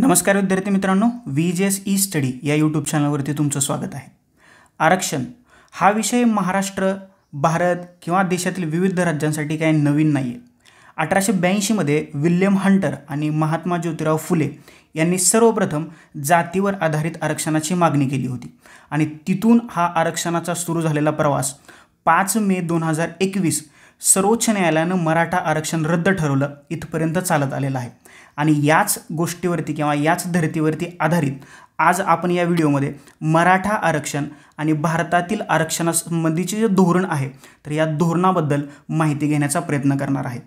नमस्कार विद्यार्थी मित्रांनो, VJS ई स्टडी या यूट्यूब चॅनलवरती तुमचं स्वागत आहे। आरक्षण हा विषय महाराष्ट्र, भारत किंवा देशातील विविध राज्यांसाठी काही नवीन नाही आहे। 1882 मध्ये विल्यम हंटर आणि महात्मा ज्योतिराव फुले यांनी सर्वप्रथम जातीवर आधारित आरक्षणाची मागणी केली होती आणि तिथून हा आरक्षणाचा सुरू झालेला प्रवास 5 मे 2021 सर्वोच्च न्यायालयानं मराठा आरक्षण रद्द ठरवलं इथपर्यंत चालत आलेला आहे। आणि याच गोष्टीवरती किंवा याच धर्तीवरती आधारित आज आपण या व्हिडिओमध्ये मराठा आरक्षण आणि भारतातील आरक्षणासंबंधीचे जे धोरण आहे तर या धोरणाबद्दल माहिती घेण्याचा प्रयत्न करणार आहे।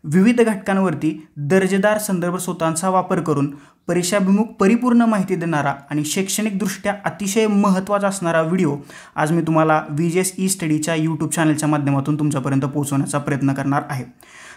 विविध घटकांवरती दर्जेदार संदर्भ स्रोतांचा वापर करून परीक्षाभिमुख परिपूर्ण माहिती देणारा आणि शैक्षणिकदृष्ट्या अतिशय महत्त्वाचा असणारा व्हिडिओ आज मी तुम्हाला VJS ई स्टडीच्या यूट्यूब चॅनलच्या माध्यमातून तुमच्यापर्यंत पोहोचवण्याचा प्रयत्न करणार आहे।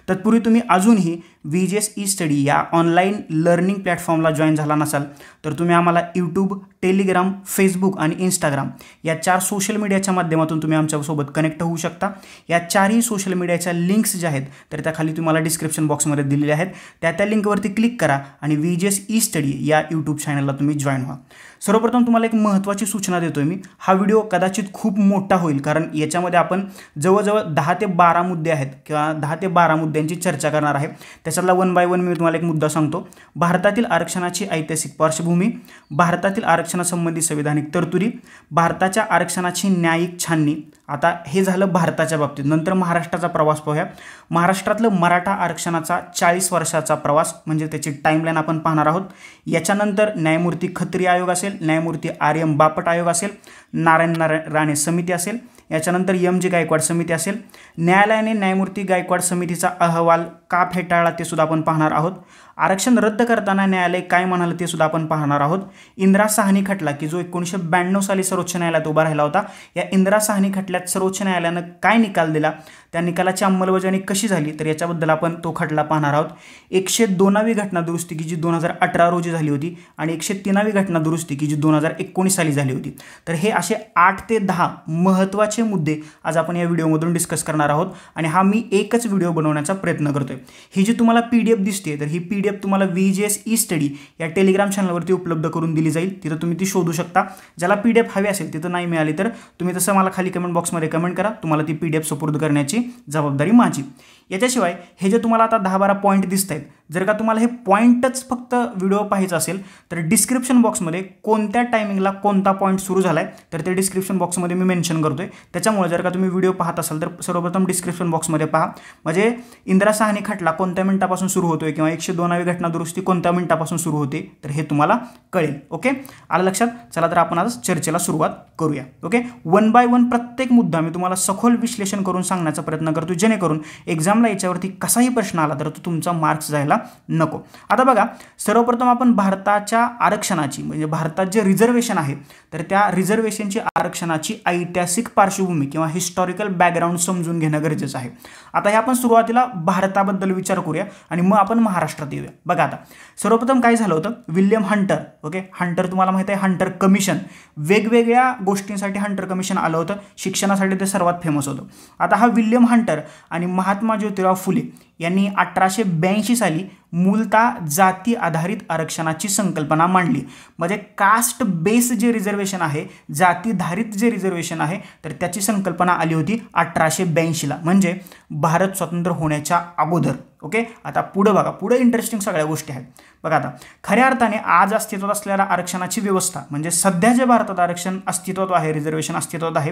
तत्पूर्वी तुम्ही अजूनही VJS ई स्टडी या ऑनलाईन लर्निंग प्लॅटफॉर्मला जॉईन झाला नसाल तर तुम्ही आम्हाला यूट्यूब, टेलिग्राम, फेसबुक आणि इंस्टाग्राम या 4 सोशल मीडियाच्या माध्यमातून तुम्ही आमच्यासोबत कनेक्ट होऊ शकता। या 4ही सोशल मीडियाच्या लिंक्स ज्या आहेत तर त्या खाली तुम्हाला डिस्क्रिप्शन बॉक्समध्ये दिलेल्या आहेत। त्या लिंकवरती क्लिक करा आणि VJS ई स्टडी या यूट्यूब चॅनलला तुम्ही जॉईन व्हा। सर्वप्रथम तुम्हाला एक महत्त्वाची सूचना देतोय मी, हा व्हिडिओ कदाचित खूप मोठा होईल कारण याच्यामध्ये आपण जवळजवळ 10 ते 12 मुद्दे आहेत किंवा 10 ते 12 मुद्द्यांची चर्चा करणार आहे। त्याच्यातला वन बाय वन मी तुम्हाला एक मुद्दा सांगतो। भारतातील आरक्षणाची ऐतिहासिक पार्श्वभूमी, भारतातील आरक्षणासंबंधी संविधानिक तरतुदी, भारताच्या आरक्षणाची न्यायिक छाननी। आता हे झालं भारताच्या बाबतीत। नंतर महाराष्ट्राचा प्रवास पाहूया। महाराष्ट्रातलं मराठा आरक्षणाचा 40 वर्षाचा प्रवास म्हणजे त्याची टाइमलाईन आपण पाहणार आहोत। याच्यानंतर न्यायमूर्ती खत्री आयोग असेल, न्यायमूर्ती RM बापट आयोग असेल, नारायण राणे समिती असेल, याच्यानंतर MG गायकवाड समिती असेल, न्यायालयाने न्यायमूर्ती गायकवाड समितीचा अहवाल का फेटाळला ते सुद्धा आपण पाहणार आहोत। आरक्षण रद्द करताना न्यायालय काय म्हणाले ते सुद्धा आपण पाहणार आहोत। इंदिरा साहनी खटला की जो 1992 साली सर्वोच्च न्यायालयात उभा राहिला होता, या इंदिरा साहनी खटल्यात सर्वोच्च न्यायालयानं काय निकाल दिला, त्या निकालाची अंमलबजावणी कशी झाली तर याच्याबद्दल आपण तो खटला पाहणार आहोत। 102वी घटना दुरुस्ती की जी 2018 रोजी झाली होती आणि 103वी घटना दुरुस्ती की जी 2019 साली झाली होती। तर हे असे 8 ते 10 महत्त्वाचे मुद्दे आज आपण या व्हिडिओमधून डिस्कस करणार आहोत आणि हा मी एकच व्हिडिओ बनवण्याचा प्रयत्न करतोय। ही जी तुम्हाला PDF दिसते तर ही PDF तुम्हाला VJS ई स्टडी या टेलिग्राम चॅनलवरती उपलब्ध करून दिली जाईल। तिथं तुम्ही ती शोधू शकता। ज्याला PDF हवी असेल तिथं नाही मिळाली तर तुम्ही तसं मला खाली कमेंट बॉक्समध्ये कमेंट करा, तुम्हाला ती PDF सुपूर्द करण्याची जबाबदारी माझी। याच्याशिवाय हे जे तुम्हाला आता 10-12 पॉईंट दिसत आहेत, जर का तुम्हाला हे पॉईंटच फक्त व्हिडिओ पाहायचा असेल तर डिस्क्रिप्शन बॉक्समध्ये कोणत्या टायमिंगला कोणता पॉईंट सुरू झाला आहे तर ते डिस्क्रिप्शन बॉक्समध्ये मी मेन्शन करतोय। त्याच्यामुळे जर का तुम्ही व्हिडिओ पाहत असाल तर सर्वप्रथम डिस्क्रिप्शन बॉक्समध्ये पहा, म्हणजे इंदिरा साहनी खटला कोणत्या मिनिटापासून सुरू होतोय किंवा 102वी घटना दुरुस्ती कोणत्या मिनिटापासून सुरू होते तर हे तुम्हाला कळेल। ओके, आलं लक्षात? चला तर आपण आज चर्चेला सुरुवात करूया। ओके, वन बाय वन प्रत्येक मुद्दा मी तुम्हाला सखोल विश्लेषण करून सांगण्याचा प्रयत्न करतो जेणेकरून एक्झामला याच्यावरती कसाही प्रश्न आला तर तो तुमचा मार्क्स जायला नको। आता बघा, सर्वप्रथम आपण भारताच्या आरक्षणाची म्हणजे भारतात जे रिझर्वेशन आहे तर त्या रिझर्वेशनची आरक्षणाची ऐतिहासिक पार्श्वभूमी किंवा हिस्टॉरिकल बॅकग्राऊंड समजून घेणं गरजेचं आहे। आता हे आपण सुरुवातीला भारताबद्दल विचार करूया आणि मग आपण महाराष्ट्रात येऊया। बघा, आता सर्वप्रथम काय झालं होतं, विल्यम हंटर, ओके, हंटर तुम्हाला माहिती आहे, हंटर कमिशन, वेगवेगळ्या गोष्टींसाठी हंटर कमिशन आलं होतं, शिक्षणासाठी ते सर्वात फेमस होतं। आता हा विल्यम हंटर आणि महात्मा ज्योतिराव फुले यांनी 1882 साली मूलतः जाती आधारित आरक्षणाची संकल्पना मांडली। म्हणजे कास्ट बेस जे रिझर्वेशन आहे, जातीधारित जे रिझर्वेशन आहे तर त्याची संकल्पना आली होती 1882ला, म्हणजे भारत स्वतंत्र होण्याच्या अगोदर। ओके, आता पुढे बघा, पुढे इंटरेस्टिंग सगळ्या गोष्टी आहेत। बघा, आता खऱ्या अर्थाने आज अस्तित्वात असलेल्या आरक्षणाची व्यवस्था म्हणजे सध्या जे भारतात आरक्षण अस्तित्वात आहे, रिझर्वेशन अस्तित्वात आहे,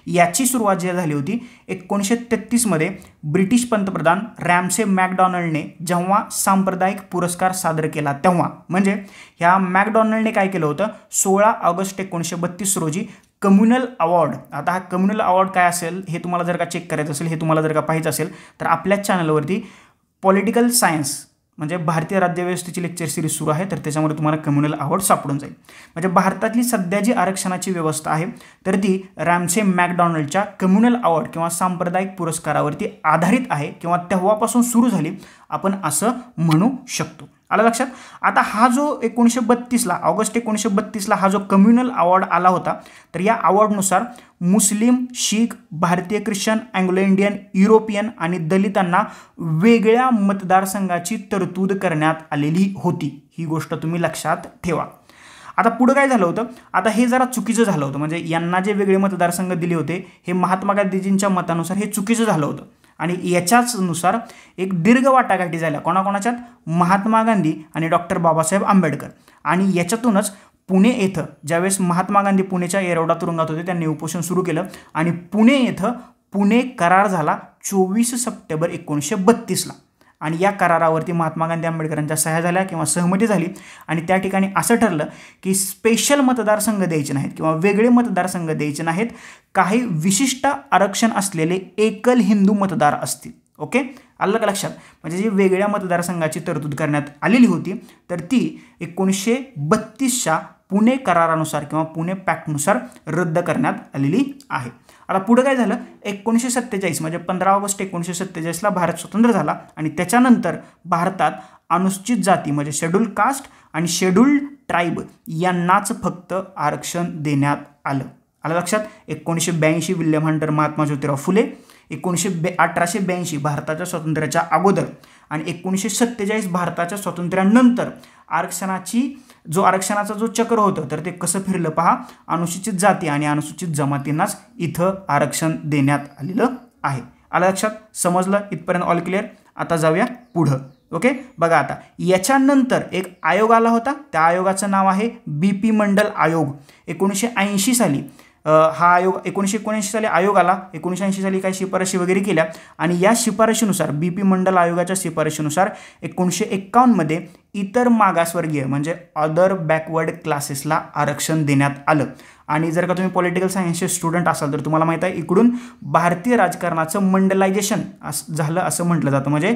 याची सुरुवात जी झाली होती 1933 मध्ये ब्रिटिश पंतप्रधान रॅमसे मॅकडॉनल्डने जेव्हा सांप्रदायिक पुरस्कार सादर केला तेव्हा, म्हणजे ह्या मॅकडॉनल्डने काय केलं होतं, 16 ऑगस्ट 1932 रोजी कम्युनल अवॉर्ड। आता हा कम्युनल अवॉर्ड काय असेल हे तुम्हाला जर का चेक करायचं असेल, हे तुम्हाला जर का पाहायचं असेल तर आपल्या चॅनलवरती पॉलिटिकल सायन्स म्हणजे भारतीय राज्यव्यवस्थेची लेक्चर सिरीज सुरू आहे तर त्याच्यामध्ये तुम्हाला कम्युनल अवॉर्ड सापडून जाईल। म्हणजे भारतातली सध्या जी आरक्षणाची व्यवस्था आहे तर ती रॅमसे मॅकडॉनल्डच्या कम्युनल अवॉर्ड किंवा सांप्रदायिक पुरस्कारावरती आधारित आहे किंवा तेव्हापासून सुरू झाली आपण असं म्हणू शकतो। आलं लक्षात. आता हा जो 1932ला ऑगस्ट 1932ला हा जो कम्युनल अवॉर्ड आला होता, तर या अवॉर्डनुसार मुस्लिम, शीख, भारतीय ख्रिश्चन, अँग्लो इंडियन, युरोपियन आणि दलितांना वेगळ्या मतदारसंघाची तरतूद करण्यात आलेली होती. ही गोष्ट तुम्ही लक्षात ठेवा. आता पुढे काय झालं होतं, आता हे जरा चुकीचं झालं होतं, म्हणजे यांना जे वेगळे मतदारसंघ दिले होते हे महात्मा गांधीजींच्या मतानुसार हे चुकीचं झालं होतं आणि याच्याच नुसार एक दीर्घ वाटाघाटी झाल्या कोणाकोणाच्यात, महात्मा गांधी आणि डॉक्टर बाबासाहेब आंबेडकर. आणि याच्यातूनच पुणे येथं ज्यावेळेस महात्मा गांधी पुणेच्या येरवडा तुरुंगात होते त्यांनी उपोषण सुरू केलं आणि पुणे येथं पुणे करार झाला 24 सप्टेंबर 1932ला. आणि या करारावरती महात्मा गांधी आंबेडकरांच्या सह्या झाल्या किंवा सहमती झाली आणि त्या ठिकाणी असं ठरलं की स्पेशल मतदारसंघ द्यायचे नाहीत किंवा वेगळे मतदारसंघ द्यायचे नाहीत, काही विशिष्ट आरक्षण असलेले एकल हिंदू मतदार असतील. ओके, आलं का लक्षात. म्हणजे जी वेगळ्या मतदारसंघाची तरतूद करण्यात आलेली होती तर ती 1932च्या पुणे करारानुसार किंवा पुणे पॅक्टनुसार रद्द करण्यात आलेली आहे. आता पुढे काय झालं, 1947 म्हणजे 15 ऑगस्ट 1947ला भारत स्वतंत्र झाला आणि त्याच्यानंतर भारतात अनुसूचित जाती म्हणजे शेड्यूल कास्ट आणि शेड्यूल ट्राईब यांनाच फक्त आरक्षण देण्यात आलं. आलं लक्षात. 1982 विल्यम हंटर महात्मा ज्योतिराव फुले, 1882 भारताच्या स्वातंत्र्याच्या अगोदर आणि 1947 भारताच्या स्वातंत्र्यानंतर आरक्षणाचा जो चक्र होतं तर ते कसं फिरलं पहा. अनुसूचित जाती आणि अनुसूचित जमातींनाच इथं आरक्षण देण्यात आलेलं आहे. आलं लक्षात. समजलं इथपर्यंत ऑल क्लिअर. आता जाऊया पुढं. ओके, बघा आता याच्यानंतर एक आयोग आला होता, त्या आयोगाचं नाव आहे BP मंडल आयोग. 1980 साली हा आयोग 1979 साली आयोग आला. 1980 साली काही शिफारशी वगैरे केल्या आणि या शिफारशीनुसार BP मंडल आयोगाच्या शिफारशीनुसार 1951 मध्ये इतर मागासवर्गीय म्हणजे अदर बॅकवर्ड क्लासेसला आरक्षण देण्यात आलं. आणि जर का तुम्ही पॉलिटिकल सायन्सचे स्टुडंट असाल तर तुम्हाला माहिती आहे इकडून भारतीय राजकारणाचं मंडलायझेशन झालं असं म्हटलं जातं, म्हणजे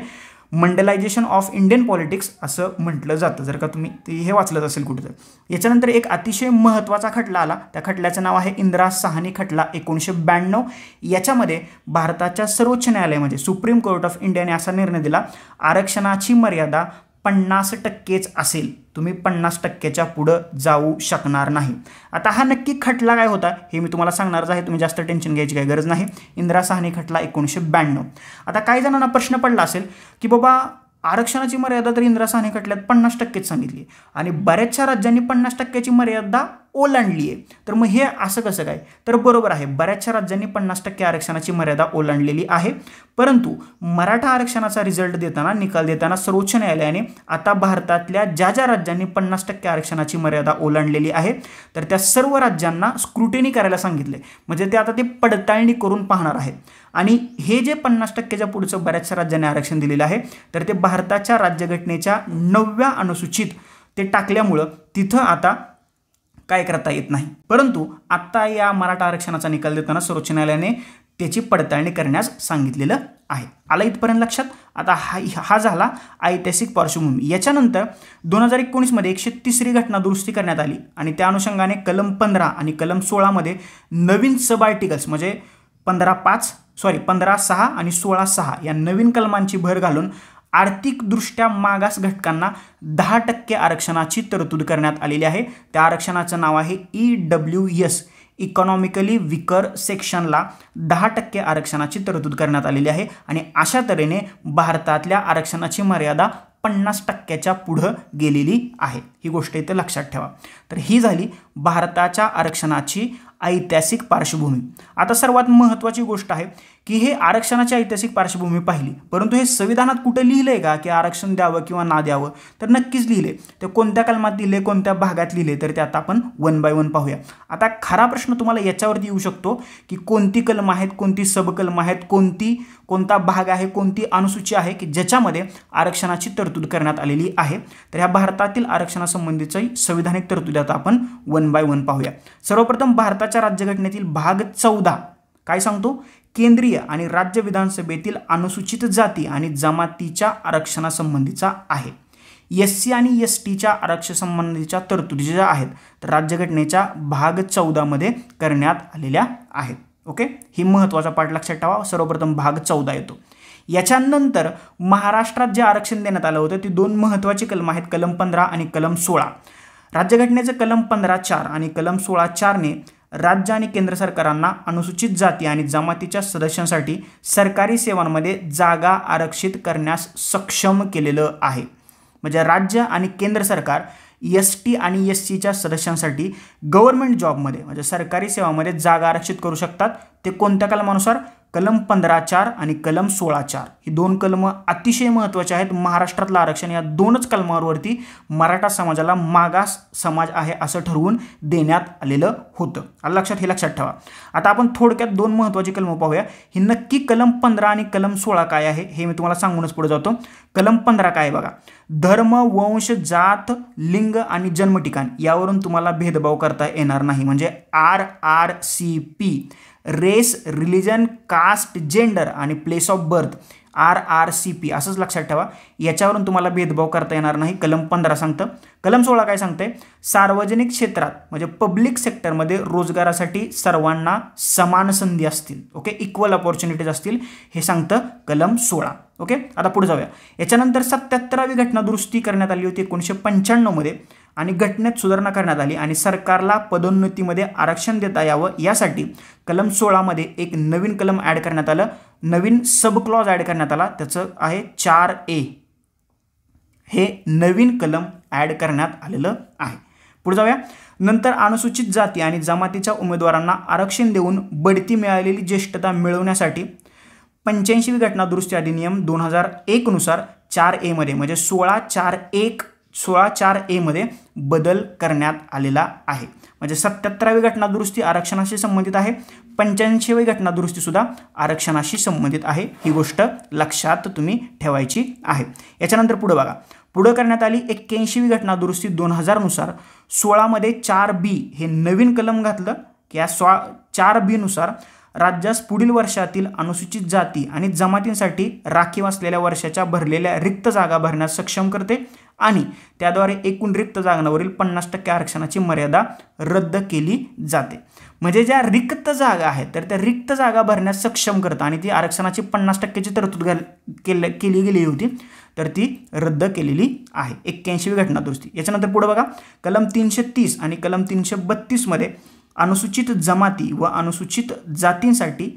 मंडलायझेशन ऑफ इंडियन पॉलिटिक्स असं म्हटलं जातं, जर का तुम्ही हे वाचलं असेल कुठं तर. याच्यानंतर एक अतिशय महत्त्वाचा खटला आला, त्या खटल्याचं नाव आहे इंदिरा साहनी खटला 1992. याच्यामध्ये भारताच्या सर्वोच्च न्यायालय म्हणजे सुप्रीम कोर्ट ऑफ इंडियाने असा निर्णय दिला, आरक्षणाची मर्यादा 50% असेल, तुम्ही 50%च्या पुढं जाऊ शकणार नाही. आता हा नक्की खटला काय होता हे मी तुम्हाला सांगणारच आहे, तुम्ही जास्त टेन्शन घ्यायची काही गरज नाही. इंदिरा साहनी खटला 1992. आता काही जणांना प्रश्न पडला असेल की बाबा आरक्षणाची मर्यादा तर इंदिरा साहनी खटल्यात 50% सांगितली आणि बऱ्याचशा राज्यांनी 50%ची मर्यादा ओलांडली आहे, तर मग हे असं कसं काय. तर बरोबर आहे, बऱ्याचशा राज्यांनी 50% आरक्षणाची मर्यादा ओलांडलेली आहे, परंतु मराठा आरक्षणाचा रिझल्ट देताना निकाल देताना सर्वोच्च न्यायालयाने आता भारतातल्या ज्या ज्या राज्यांनी 50% आरक्षणाची मर्यादा ओलांडलेली आहे तर त्या सर्व राज्यांना स्क्रुटिनी करायला सांगितले, म्हणजे ते आता ते पडताळणी करून पाहणार आहेत. आणि हे जे 50%च्या पुढचं बऱ्याचशा राज्यांनी आरक्षण दिलेलं आहे तर ते भारताच्या राज्यघटनेच्या 9व्या अनुसूचित ते टाकल्यामुळं तिथं आता काय करता येत नाही. परंतु आता या मराठा आरक्षणाचा निकाल देताना सर्वोच्च न्यायालयाने त्याची पडताळणी करण्यास सांगितलेलं आहे. आला इथपर्यंत लक्षात. आता हा झाला ऐतिहासिक पार्श्वभूमी. याच्यानंतर 2019 मध्ये 130री घटना दुरुस्ती करण्यात आली आणि त्या अनुषंगाने कलम 15 आणि कलम 16 मध्ये नवीन सब आर्टिकल्स म्हणजे 15.6 आणि 16.6 या नवीन कलमांची भर घालून आर्थिकदृष्ट्या मागास घटकांना 10% आरक्षणाची तरतूद करण्यात आलेली आहे. त्या आरक्षणाचं नाव आहे EWS इकॉनॉमिकली विकर सेक्शनला 10% आरक्षणाची तरतूद करण्यात आलेली आहे आणि अशा तऱ्हेने भारतातल्या आरक्षणाची मर्यादा 50%च्या पुढं गेलेली आहे. ही गोष्ट इथे लक्षात ठेवा. तर ही झाली भारताच्या आरक्षणाची ऐतिहासिक पार्श्वभूमी. आता सर्वात महत्त्वाची गोष्ट आहे की हे आरक्षणाची ऐतिहासिक पार्श्वभूमी पाहिली, परंतु हे संविधानात कुठं लिहिलं आहे का की आरक्षण द्यावं किंवा ना द्यावं, तर नक्कीच लिहिले. ते कोणत्या कलमात लिहिले, कोणत्या भागात लिहिले, तर ते आता आपण 1 बाय 1 पाहूया. आता खरा प्रश्न तुम्हाला याच्यावरती येऊ शकतो की कोणती कलम आहेत, कोणती सबकलम आहेत, कोणता भाग आहे, कोणती अनुसूची आहे की ज्याच्यामध्ये आरक्षणाची तरतूद करण्यात आलेली आहे. तर ह्या भारतातील आरक्षणासंबंधीची संविधानिक तरतूद आता आपण 1 बाय 1 पाहूया. सर्वप्रथम भारताच्या राज्यघटनेतील भाग 14 काय सांगतो, केंद्रीय आणि राज्य विधानसभेतील अनुसूचित जाती आणि जमातीच्या आरक्षणासंबंधीचा आहे. SC आणि STच्या आरक्षणासंबंधीच्या तरतुदी ज्या आहेत तर राज्यघटनेच्या भाग 14 मध्ये करण्यात आलेल्या आहेत. ओके, ही महत्त्वाचा पाठ लक्षात ठेवा. सर्वप्रथम भाग 14 येतो. याच्यानंतर महाराष्ट्रात जे आरक्षण देण्यात आलं होतं ती दोन महत्त्वाची कलम आहेत, कलम 15 आणि कलम 16. राज्यघटनेचं कलम 15(4) आणि कलम 16(4) राज्य आणि केंद्र सरकारांना अनुसूचित जाती आणि जमातीच्या सदस्यांसाठी सरकारी सेवांमध्ये जागा आरक्षित करण्यास सक्षम केलेलं आहे. म्हणजे राज्य आणि केंद्र सरकार ST आणि SCच्या सदस्यांसाठी गव्हर्नमेंट जॉबमध्ये म्हणजे सरकारी सेवामध्ये जागा आरक्षित करू शकतात. ते कोणत्या कलमानुसार? कलम 15(4) आणि कलम 16(4). ही दोन कलम अतिशय महत्त्वाची आहेत. महाराष्ट्रातलं आरक्षण या दोनच कलमांवरती मराठा समाजाला मागास समाज आहे असं ठरवून देण्यात आलेलं होतं. लक्षात, हे लक्षात ठेवा. आता आपण थोडक्यात दोन महत्त्वाची कलम पाहूया. ही नक्की कलम 15 आणि कलम 16 काय आहे हे मी तुम्हाला सांगूनच पुढे जातो. कलम 15 काय आहे बघा. धर्म, वंश, जात, लिंग आणि जन्म ठिकाण यावरून तुम्हाला भेदभाव करता येणार नाही. म्हणजे RRCP, race, religion, caste, gender आणि प्लेस ऑफ बर्थ, RRCP असंच लक्षात ठेवा. याच्यावरून तुम्हाला भेदभाव करता येणार नाही, कलम 15 सांगतं. कलम 16 काय सांगते? सार्वजनिक क्षेत्रात म्हणजे पब्लिक सेक्टरमध्ये रोजगारासाठी सर्वांना समान संधी असतील. ओके, इक्वल अपॉर्च्युनिटीज असतील हे सांगतं कलम 16. ओके, आता पुढे जाऊया. याच्यानंतर 77वी घटना दुरुस्ती करण्यात आली होती 1995 मध्ये आणि घटनेत सुधारणा करण्यात आली आणि सरकारला पदोन्नतीमध्ये आरक्षण देता यावं यासाठी कलम 16 मध्ये एक नवीन कलम ॲड करण्यात आलं, नवीन सब क्लॉज ॲड करण्यात आला. त्याचं आहे 4A. हे नवीन कलम ॲड करण्यात आलेलं आहे. पुढे जाऊया. नंतर अनुसूचित जाती आणि जमातीच्या उमेदवारांना आरक्षण देऊन बढती मिळालेली ज्येष्ठता मिळवण्यासाठी 85वी घटना दुरुस्ती अधिनियम 2001 नुसार 4A मध्ये म्हणजे 16(4)(A) मध्ये बदल करण्यात आलेला आहे. म्हणजे 77वी घटना दुरुस्ती आरक्षणाशी संबंधित आहे, 85वी घटना दुरुस्ती सुद्धा आरक्षणाशी संबंधित आहे. ही गोष्ट लक्षात तुम्ही ठेवायची आहे. याच्यानंतर पुढे बघा. पुढे करण्यात आली 81वी घटना दुरुस्ती 2000 नुसार 16 मध्ये 4B हे नवीन कलम घातलं की या 4B नुसार राज्यास पुढील वर्षातील अनुसूचित जाती आणि जमातींसाठी राखीव असलेल्या वर्षाच्या भरलेल्या रिक्त जागा भरण्यास सक्षम करते आणि त्याद्वारे एकूण रिक्त जागांवरील 50% आरक्षणाची मर्यादा रद्द केली जाते. म्हणजे ज्या रिक्त जागा आहेत तर त्या रिक्त जागा भरण्यास सक्षम करतं आणि ती आरक्षणाची 50%ची तरतूद केली गेली होती तर ती रद्द केलेली आहे. 81वी घटना दुरुस्ती. याच्यानंतर पुढे बघा. कलम 330 आणि कलम 332 मध्ये अनुसूचित जमाती व अनुसूचित जातींसाठी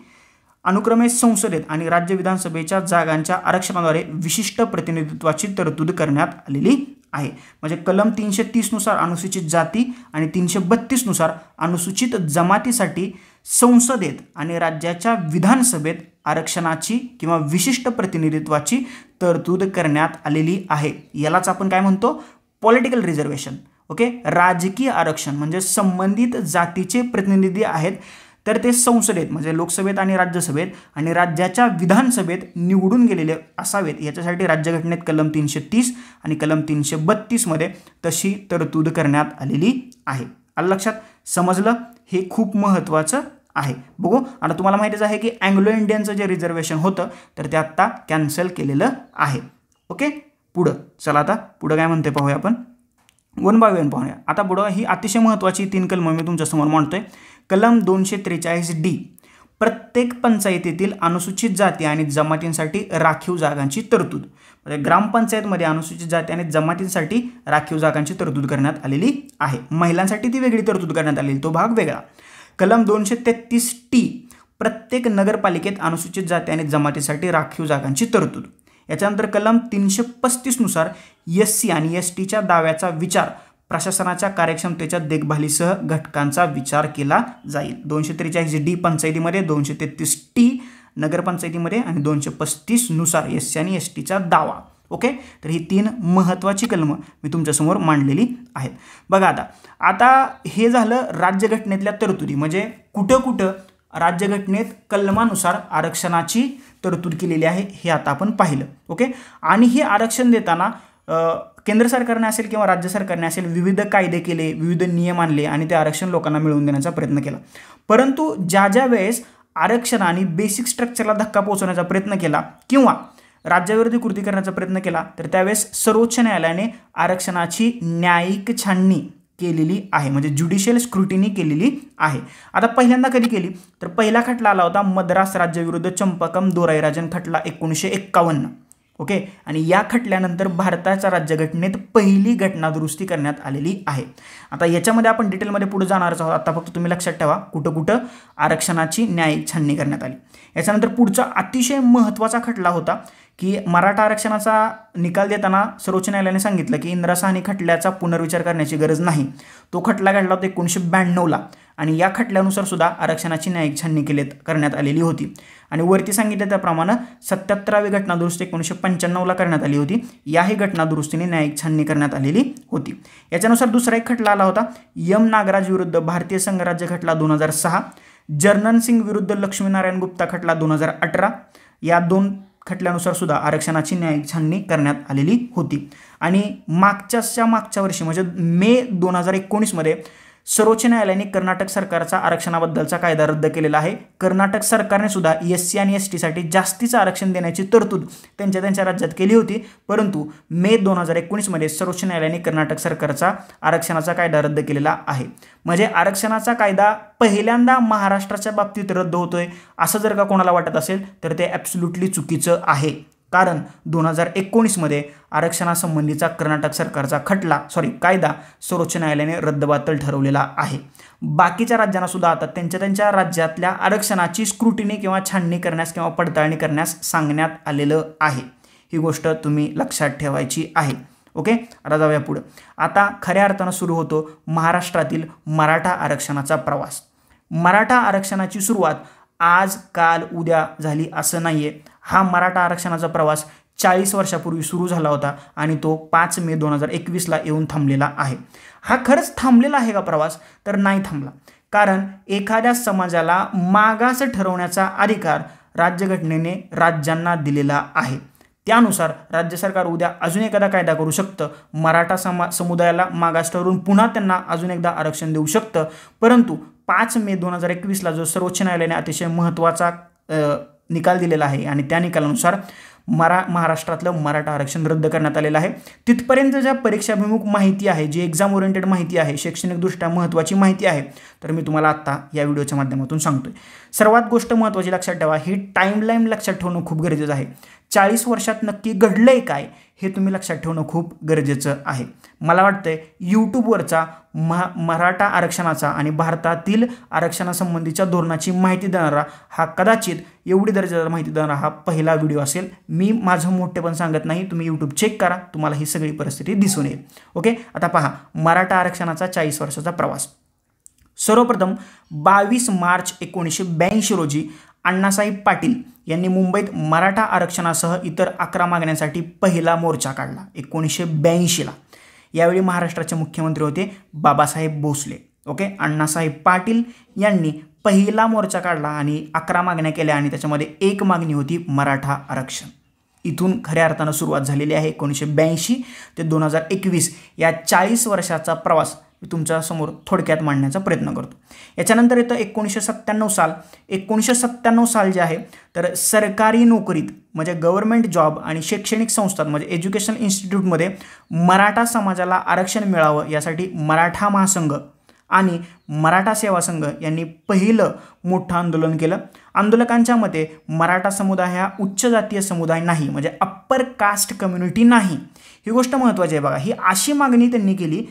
अनुक्रमे संसदेत आणि राज्य विधानसभेच्या जागांच्या आरक्षणाद्वारे विशिष्ट प्रतिनिधित्वाची तरतूद करण्यात आलेली आहे. म्हणजे कलम 330 नुसार अनुसूचित जाती आणि 332 नुसार अनुसूचित जमातीसाठी संसदेत आणि राज्याच्या विधानसभेत आरक्षणाची किंवा विशिष्ट प्रतिनिधित्वाची तरतूद करण्यात आलेली आहे. यालाच आपण काय म्हणतो? Political reservation. ओके, राजकीय आरक्षण. म्हणजे संबंधित जातीचे प्रतिनिधी आहेत तर ते संसदेत म्हणजे लोकसभेत आणि राज्यसभेत आणि राज्याच्या विधानसभेत निवडून गेलेले असावेत. याच्यासाठी राज्यघटनेत कलम 330 आणि कलम 332 मध्ये तशी तरतूद करण्यात आलेली आहे. आलं लक्षात? समजलं? हे खूप महत्त्वाचं आहे. बघू. आता तुम्हाला माहितीच आहे की अँग्लो इंडियनचं जे रिझर्वेशन होतं तर ते आत्ता कॅन्सल केलेलं आहे. ओके, पुढं चला. आता पुढं काय म्हणते पाहूया आपण. 1 by 1 पाहूया. आता पुढं ही अतिशय महत्त्वाची 3 कलम मी तुमच्यासमोर मांडतोय. कलम 243D प्रत्येक पंचायतीतील अनुसूचित जाती आणि जमातींसाठी राखीव जागांची तरतूद. म्हणजे ग्रामपंचायतमध्ये अनुसूचित जाती आणि जमातींसाठी राखीव जागांची तरतूद करण्यात आलेली आहे. महिलांसाठी ती वेगळी तरतूद करण्यात आलेली, तो भाग वेगळा. कलम 233T प्रत्येक नगरपालिकेत अनुसूचित जाती आणि जमातीसाठी राखीव जागांची तरतूद. याच्यानंतर कलम 335 नुसार SC आणि STच्या दाव्याचा विचार प्रशासनाच्या कार्यक्षमतेच्या देखभालीसह घटकांचा विचार केला जाईल. 243D पंचायतीमध्ये, 233T नगरपंचायतीमध्ये आणि 235 नुसार SC आणि STचा दावा. ओके, तर ही 3 महत्त्वाची कलमं मी तुमच्यासमोर मांडलेली आहेत. बघा आता हे झालं राज्यघटनेतल्या तरतुदी. म्हणजे कुठं कुठं राज्यघटनेत कलमानुसार आरक्षणाची तरतूद केलेली आहे हे आता आपण पाहिलं. ओके, आणि हे आरक्षण देताना केंद्र सरकारने असेल किंवा राज्य सरकारने असेल विविध कायदे केले, विविध नियम आणले आणि ते आरक्षण लोकांना मिळवून देण्याचा प्रयत्न केला. परंतु ज्या वेळेस आरक्षण आणि बेसिक स्ट्रक्चरला धक्का पोहोचवण्याचा प्रयत्न केला किंवा राज्याविरोधी कृती करण्याचा प्रयत्न केला तर त्यावेळेस सर्वोच्च न्यायालयाने आरक्षणाची न्यायिक छाननी केलेली आहे, म्हणजे ज्युडिशियल स्क्रुटिनी केलेली आहे. आता पहिल्यांदा कधी केली तर पहिला खटला आला होता मद्रास राज्य विरुद्ध चंपाकम दोराईराजन खटला 1951. ओके, आणि या खटल्यानंतर भारताच्या राज्यघटनेत पहिली घटना दुरुस्ती करण्यात आलेली आहे. आता याच्यामध्ये आपण डिटेलमध्ये पुढे जाणारच आहोत. आता फक्त तुम्ही लक्षात ठेवा कुठं कुठं आरक्षणाची न्यायिक छाननी करण्यात आली. याच्यानंतर पुढचा अतिशय महत्त्वाचा खटला होता की मराठा आरक्षणाचा निकाल देताना सर्वोच्च न्यायालयाने सांगितलं की इंदिरा साहनी खटल्याचा पुनर्विचार करण्याची गरज नाही. तो खटला घडला होता 1992ला आणि या खटल्यानुसार सुद्धा आरक्षणाची न्यायिक छाननी करण्यात आलेली होती. आणि वरती सांगितलं त्याप्रमाणे 77वी घटना दुरुस्ती 1995ला करण्यात आली होती. याही घटना दुरुस्तीने न्यायिक छाननी करण्यात आलेली होती. याच्यानुसार दुसरा एक खटला आला होता एम नागराज विरुद्ध भारतीय संघराज्य खटला 2006, जर्नन सिंग विरुद्ध लक्ष्मीनारायण गुप्ता खटला 2018. या 2 खटल्यानुसार सुद्धा आरक्षणाची न्यायिक छाननी करण्यात आलेली होती. आणि मागच्या वर्षी म्हणजे मे 2019 मध्ये सर्वोच्च न्यायालयाने कर्नाटक सरकारचा आरक्षणाबद्दलचा कायदा रद्द केलेला आहे. कर्नाटक सरकारने सुद्धा SC आणि ST साठी जास्तीचं आरक्षण देण्याची तरतूद त्यांच्या राज्यात केली होती, परंतु मे 2019 मध्ये सर्वोच्च न्यायालयाने कर्नाटक सरकारचा आरक्षणाचा कायदा रद्द केलेला आहे. म्हणजे आरक्षणाचा कायदा पहिल्यांदा महाराष्ट्राच्या बाबतीत रद्द होतोय असं जर का कोणाला वाटत असेल तर ते ॲब्सोल्युटली चुकीचं आहे. कारण 2019 मध्ये आरक्षणासंबंधीचा कर्नाटक सरकारचा कायदा सर्वोच्च न्यायालयाने रद्दबातल ठरवलेला आहे. बाकीच्या राज्यांना सुद्धा आता त्यांच्या राज्यातल्या आरक्षणाची स्क्रुटिनी किंवा छाननी करण्यास किंवा पडताळणी करण्यास सांगण्यात आलेलं आहे. ही गोष्ट तुम्ही लक्षात ठेवायची आहे. ओके, आता जाऊया पुढे. आता खऱ्या अर्थानं सुरू होतो महाराष्ट्रातील मराठा आरक्षणाचा प्रवास. मराठा आरक्षणाची सुरुवात आज काल उद्या झाली असं नाहीये. हा मराठा आरक्षणाचा प्रवास 40 वर्षापूर्वी सुरू झाला होता आणि तो 5 मे 2021ला येऊन थांबलेला आहे. हा खरंच थांबलेला आहे का प्रवास? तर नाही थांबला. कारण एखाद्या समाजाला मागास ठरवण्याचा अधिकार राज्यघटनेने राज्यांना दिलेला आहे. त्यानुसार राज्य सरकार उद्या अजून एखादा कायदा करू शकतं, मराठा समुदायाला मागास ठरवून पुन्हा त्यांना अजून एकदा आरक्षण देऊ शकतं. परंतु 5 मे 2021ला जो सर्वोच्च न्यायालयाने अतिशय महत्त्वाचा निकाल दिलेला आहे आणि त्या निकालानुसार महाराष्ट्रातलं मराठा आरक्षण रद्द करण्यात आलेलं आहे. तिथपर्यंत ज्या परीक्षाभिमुख माहिती आहे, जी एक्झाम ओरिएंटेड माहिती आहे, शैक्षणिकदृष्ट्या महत्त्वाची माहिती आहे, तर मी तुम्हाला आत्ता या व्हिडिओच्या माध्यमातून सांगतोय. सर्वात गोष्ट महत्त्वाची लक्षात ठेवा, ही टाईमलाईन लक्षात ठेवणं खूप गरजेचं आहे. 40 वर्षात नक्की घडलंय काय हे तुम्ही लक्षात ठेवणं खूप गरजेचं आहे. मला वाटतंय यूट्यूबवरचा मराठा आरक्षणाचा आणि भारतातील आरक्षणासंबंधीच्या धोरणाची माहिती देणारा हा कदाचित एवढी दर्जेदार माहिती देणारा हा पहिला व्हिडिओ असेल. मी माझं मोठेपण सांगत नाही, तुम्ही यूट्यूब चेक करा, तुम्हाला ही सगळी परिस्थिती दिसून येईल. ओके, आता पहा मराठा आरक्षणाचा 40 वर्षाचा प्रवास. सर्वप्रथम 22 मार्च 1982 रोजी अण्णासाहेब पाटील यांनी मुंबईत मराठा आरक्षणासह इतर 11 मागण्यांसाठी पहिला मोर्चा काढला 1982ला. यावेळी महाराष्ट्राचे मुख्यमंत्री होते बाबासाहेब भोसले. ओके, अण्णासाहेब पाटील यांनी पहिला मोर्चा काढला आणि 11 मागण्या केल्या आणि त्याच्यामध्ये एक मागणी होती मराठा आरक्षण. इथून खऱ्या अर्थानं सुरुवात झालेली आहे. 1982 ते 2021 या 40 वर्षाचा प्रवास मी तुमच्यासमोर थोडक्यात मांडण्याचा प्रयत्न करतो. याच्यानंतर येतं 1997 साल. 1997 साल जे आहे तर सरकारी नोकरीत म्हणजे गव्हर्नमेंट जॉब आणि शैक्षणिक संस्थांत म्हणजे एज्युकेशनल इन्स्टिट्यूटमध्ये मराठा समाजाला आरक्षण मिळावं यासाठी मराठा महासंघ आणि मराठा सेवा संघ यांनी पहिलं मोठं आंदोलन केलं. आंदोलकांच्या मते मराठा समुदाय हा उच्च जातीय समुदाय नाही, म्हणजे अप्पर कास्ट कम्युनिटी नाही. ही गोष्ट महत्त्वाची आहे बघा. ही अशी मागणी त्यांनी केली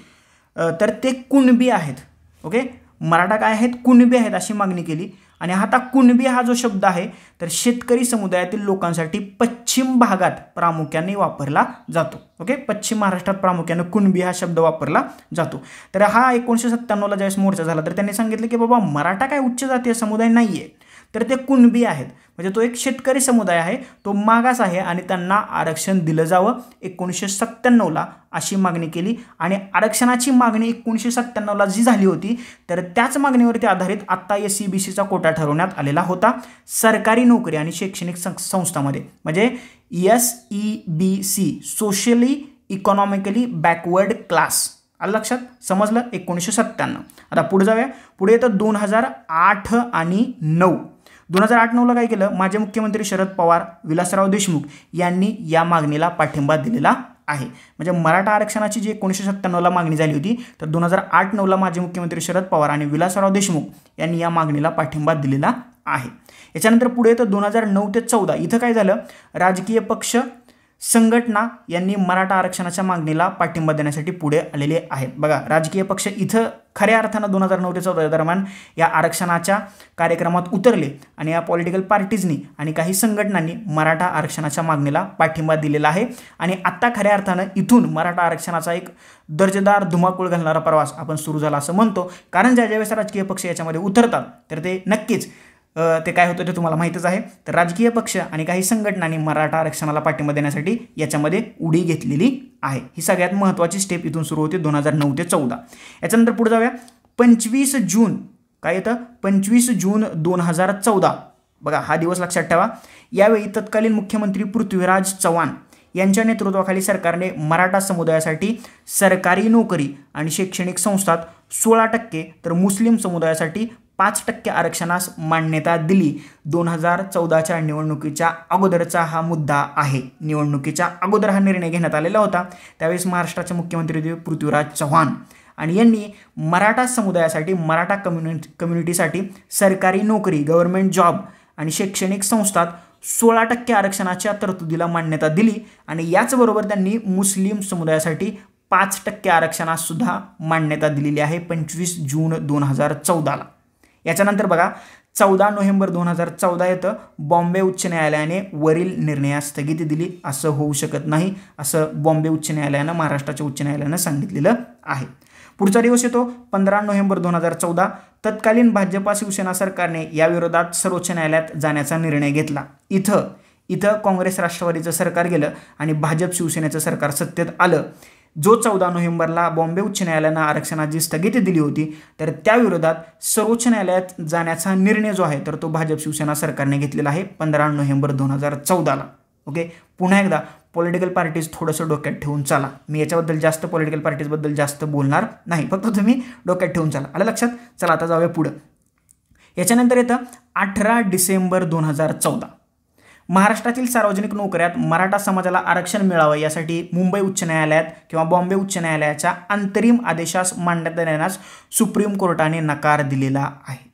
तर ते कुणबी आहेत. ओके, मराठा काय आहेत? कुणबी आहेत अशी मागणी केली. आणि आता कुणबी हा जो शब्द आहे तर शेतकरी समुदायातील लोकांसाठी पश्चिम भागात प्रामुख्याने वापरला जातो. ओके, पश्चिम महाराष्ट्रात प्रामुख्याने कुणबी हा शब्द वापरला जातो. तर हा 1997ला ज्यावेळेस मोर्चा झाला तर त्यांनी सांगितलं की बाबा मराठा काय उच्च जातीय समुदाय नाही आहे, तर ते कुणबी आहेत. म्हणजे तो एक शेतकरी समुदाय आहे, तो मागास आहे आणि त्यांना आरक्षण दिलं जावं. 1997ला अशी मागणी केली आणि आरक्षणाची मागणी 1997ला जी झाली होती तर त्याच मागणीवरती आधारित आत्ता SC-BCचा कोटा ठरवण्यात आलेला होता सरकारी नोकरी आणि शैक्षणिक संस्थांमध्ये. म्हणजे SEBC socially economically backward class. आलं लक्षात? समजलं? 1997. आता पुढे जाऊया. पुढे येतं 2008 आणि 9. 2008-9ला काय केलं? माजी मुख्यमंत्री शरद पवार, विलासराव देशमुख यांनी या मागणीला पाठिंबा दिलेला आहे. म्हणजे मराठा आरक्षणाची जी 1997ला मागणी झाली होती, तर 2008-9ला माजी मुख्यमंत्री शरद पवार आणि विलासराव देशमुख यांनी या मागणीला पाठिंबा दिलेला आहे. याच्यानंतर पुढे येतं 2009 ते 14. इथं काय झालं, राजकीय पक्ष संघटना यांनी मराठा आरक्षणाच्या मागणीला पाठिंबा देण्यासाठी पुढे आलेले आहेत. बघा, राजकीय पक्ष इथं खऱ्या अर्थानं 2009 ते 14 दरम्यान या आरक्षणाच्या कार्यक्रमात उतरले आणि या पॉलिटिकल पार्टीजनी आणि काही संघटनांनी मराठा आरक्षणाच्या मागणीला पाठिंबा दिलेला आहे. आणि आत्ता खऱ्या अर्थानं इथून मराठा आरक्षणाचा एक दर्जेदार धुमाकूळ घालणारा प्रवास आपण सुरू झाला असं म्हणतो. कारण ज्यावेळेस राजकीय पक्ष याच्यामध्ये उतरतात तर ते नक्कीच ते काय होतं ते तुम्हाला माहीतच आहे. तर राजकीय पक्ष आणि काही संघटनांनी मराठा आरक्षणाला पाठिंबा देण्यासाठी याच्यामध्ये उडी घेतलेली आहे. ही सगळ्यात महत्त्वाची स्टेप इथून सुरू होते 2009 ते 14. याच्यानंतर पुढे जाऊया. 25 जून काय येतं, 25 जून 2014. बघा, हा दिवस लक्षात ठेवा. यावेळी तत्कालीन मुख्यमंत्री पृथ्वीराज चव्हाण यांच्या नेतृत्वाखाली सरकारने मराठा समुदायासाठी सरकारी नोकरी आणि शैक्षणिक संस्थात 16% तर मुस्लिम समुदायासाठी 5% आरक्षणास मान्यता दिली. 2014च्या निवडणुकीच्या अगोदरचा हा मुद्दा आहे. निवडणुकीच्या अगोदर हा निर्णय घेण्यात आलेला होता. त्यावेळेस महाराष्ट्राचे मुख्यमंत्री होते पृथ्वीराज चव्हाण आणि यांनी मराठा समुदायासाठी, मराठा कम्युनिटीसाठी सरकारी नोकरी, गव्हर्नमेंट जॉब आणि शैक्षणिक संस्थात 16% आरक्षणाच्या तरतुदीला मान्यता दिली. आणि याचबरोबर त्यांनी मुस्लिम समुदायासाठी 5% आरक्षणास सुद्धा मान्यता दिलेली आहे 25 जून 2014ला. याच्यानंतर बघा, 14 नोव्हेंबर 2014 येतं. बॉम्बे उच्च न्यायालयाने वरील निर्णयास स्थगिती दिली. असं होऊ शकत नाही असं बॉम्बे उच्च न्यायालयानं, महाराष्ट्राच्या उच्च न्यायालयानं सांगितलेलं आहे. पुढचा दिवस येतो 15 नोव्हेंबर 2014. तत्कालीन भाजपा शिवसेना सरकारने याविरोधात सर्वोच्च न्यायालयात जाण्याचा निर्णय घेतला. इथं काँग्रेस राष्ट्रवादीचं सरकार गेलं आणि भाजप शिवसेनेचं सरकार सत्तेत आलं. जो 14 नोव्हेंबरला बॉम्बे उच्च न्यायालयानं आरक्षणाची स्थगिती दिली होती, तर त्याविरोधात सर्वोच्च न्यायालयात जाण्याचा निर्णय जो आहे तर तो भाजप शिवसेना सरकारने घेतलेला आहे 15 नोव्हेंबर 2014ला. ओके, पुन्हा एकदा पॉलिटिकल पार्टीज थोडंसं डोक्यात ठेवून चाला. मी याच्याबद्दल जास्त पॉलिटिकल पार्टीजबद्दल जास्त बोलणार नाही, फक्त तुम्ही डोक्यात ठेवून चाला. आलं लक्षात? चला आता जाऊया पुढं. याच्यानंतर येतं 18 डिसेंबर 2014. महाराष्ट्रातील सार्वजनिक नोकऱ्यात मराठा समाजाला आरक्षण मिळावं यासाठी मुंबई उच्च न्यायालयात किंवा बॉम्बे उच्च न्यायालयाच्या अंतरिम आदेशास मान्यता देण्यास सुप्रीम कोर्टाने नकार दिलेला आहे.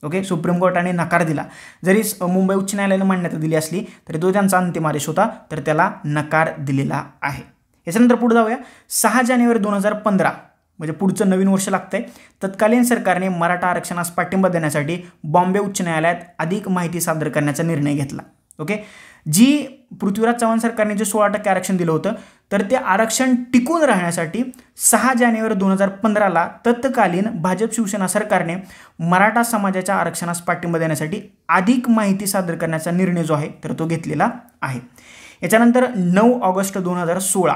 ओके, सुप्रीम कोर्टाने नकार दिला. जरी मुंबई उच्च न्यायालयाने मान्यता दिली असली तरी तो त्यांचा अंतिम आदेश होता, तर त्याला नकार दिलेला आहे. याच्यानंतर पुढे जाऊया. 6 जानेवारी 2015 म्हणजे पुढचं नवीन वर्ष लागतंय. तत्कालीन सरकारने मराठा आरक्षणास पाठिंबा देण्यासाठी बॉम्बे उच्च न्यायालयात अधिक माहिती सादर करण्याचा निर्णय घेतला. ओके, जी पृथ्वीराज चव्हाण सरकारने जे 16% आरक्षण दिलं होतं, तर ते आरक्षण टिकून राहण्यासाठी 6 जानेवारी 2015ला तत्कालीन भाजप शिवसेना सरकारने मराठा समाजाच्या आरक्षणास पाठिंबा देण्यासाठी अधिक माहिती सादर करण्याचा निर्णय जो आहे तर तो घेतलेला आहे. याच्यानंतर 9 ऑगस्ट 2016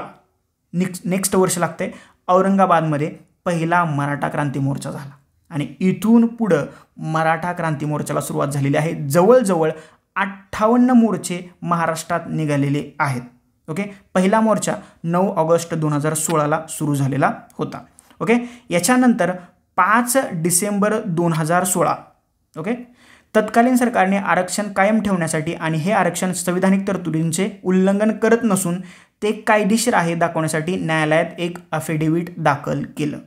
नेक्स्ट वर्ष लागतंय. औरंगाबादमध्ये पहिला मराठा क्रांती मोर्चा झाला आणि इथून पुढं मराठा क्रांती मोर्चाला सुरुवात झालेली आहे. जवळजवळ 58 मोर्चे महाराष्ट्रात निघालेले आहेत. ओके, पहिला मोर्चा 9 ऑगस्ट 2016ला सुरू झालेला होता. ओके, याच्यानंतर 5 डिसेंबर 2016 ओके, तत्कालीन सरकारने आरक्षण कायम ठेवण्यासाठी आणि हे आरक्षण संविधानिक तरतुदींचे उल्लंघन करत नसून ते कायदेशीर आहे दाखवण्यासाठी न्यायालयात एक अफिडेव्हिट दाखल केलं.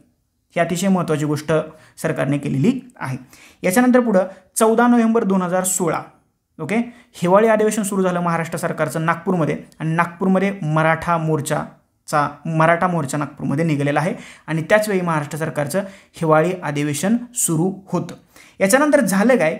ही अतिशय महत्त्वाची गोष्ट सरकारने केलेली आहे. याच्यानंतर पुढं 14 नोव्हेंबर 2016 ओके, हिवाळी अधिवेशन सुरू झालं महाराष्ट्र सरकारचं नागपूरमध्ये आणि नागपूरमध्ये मराठा मोर्चा नागपूरमध्ये निघालेला आहे आणि त्याचवेळी महाराष्ट्र सरकारचं हिवाळी अधिवेशन सुरू होतं. याच्यानंतर झालं काय,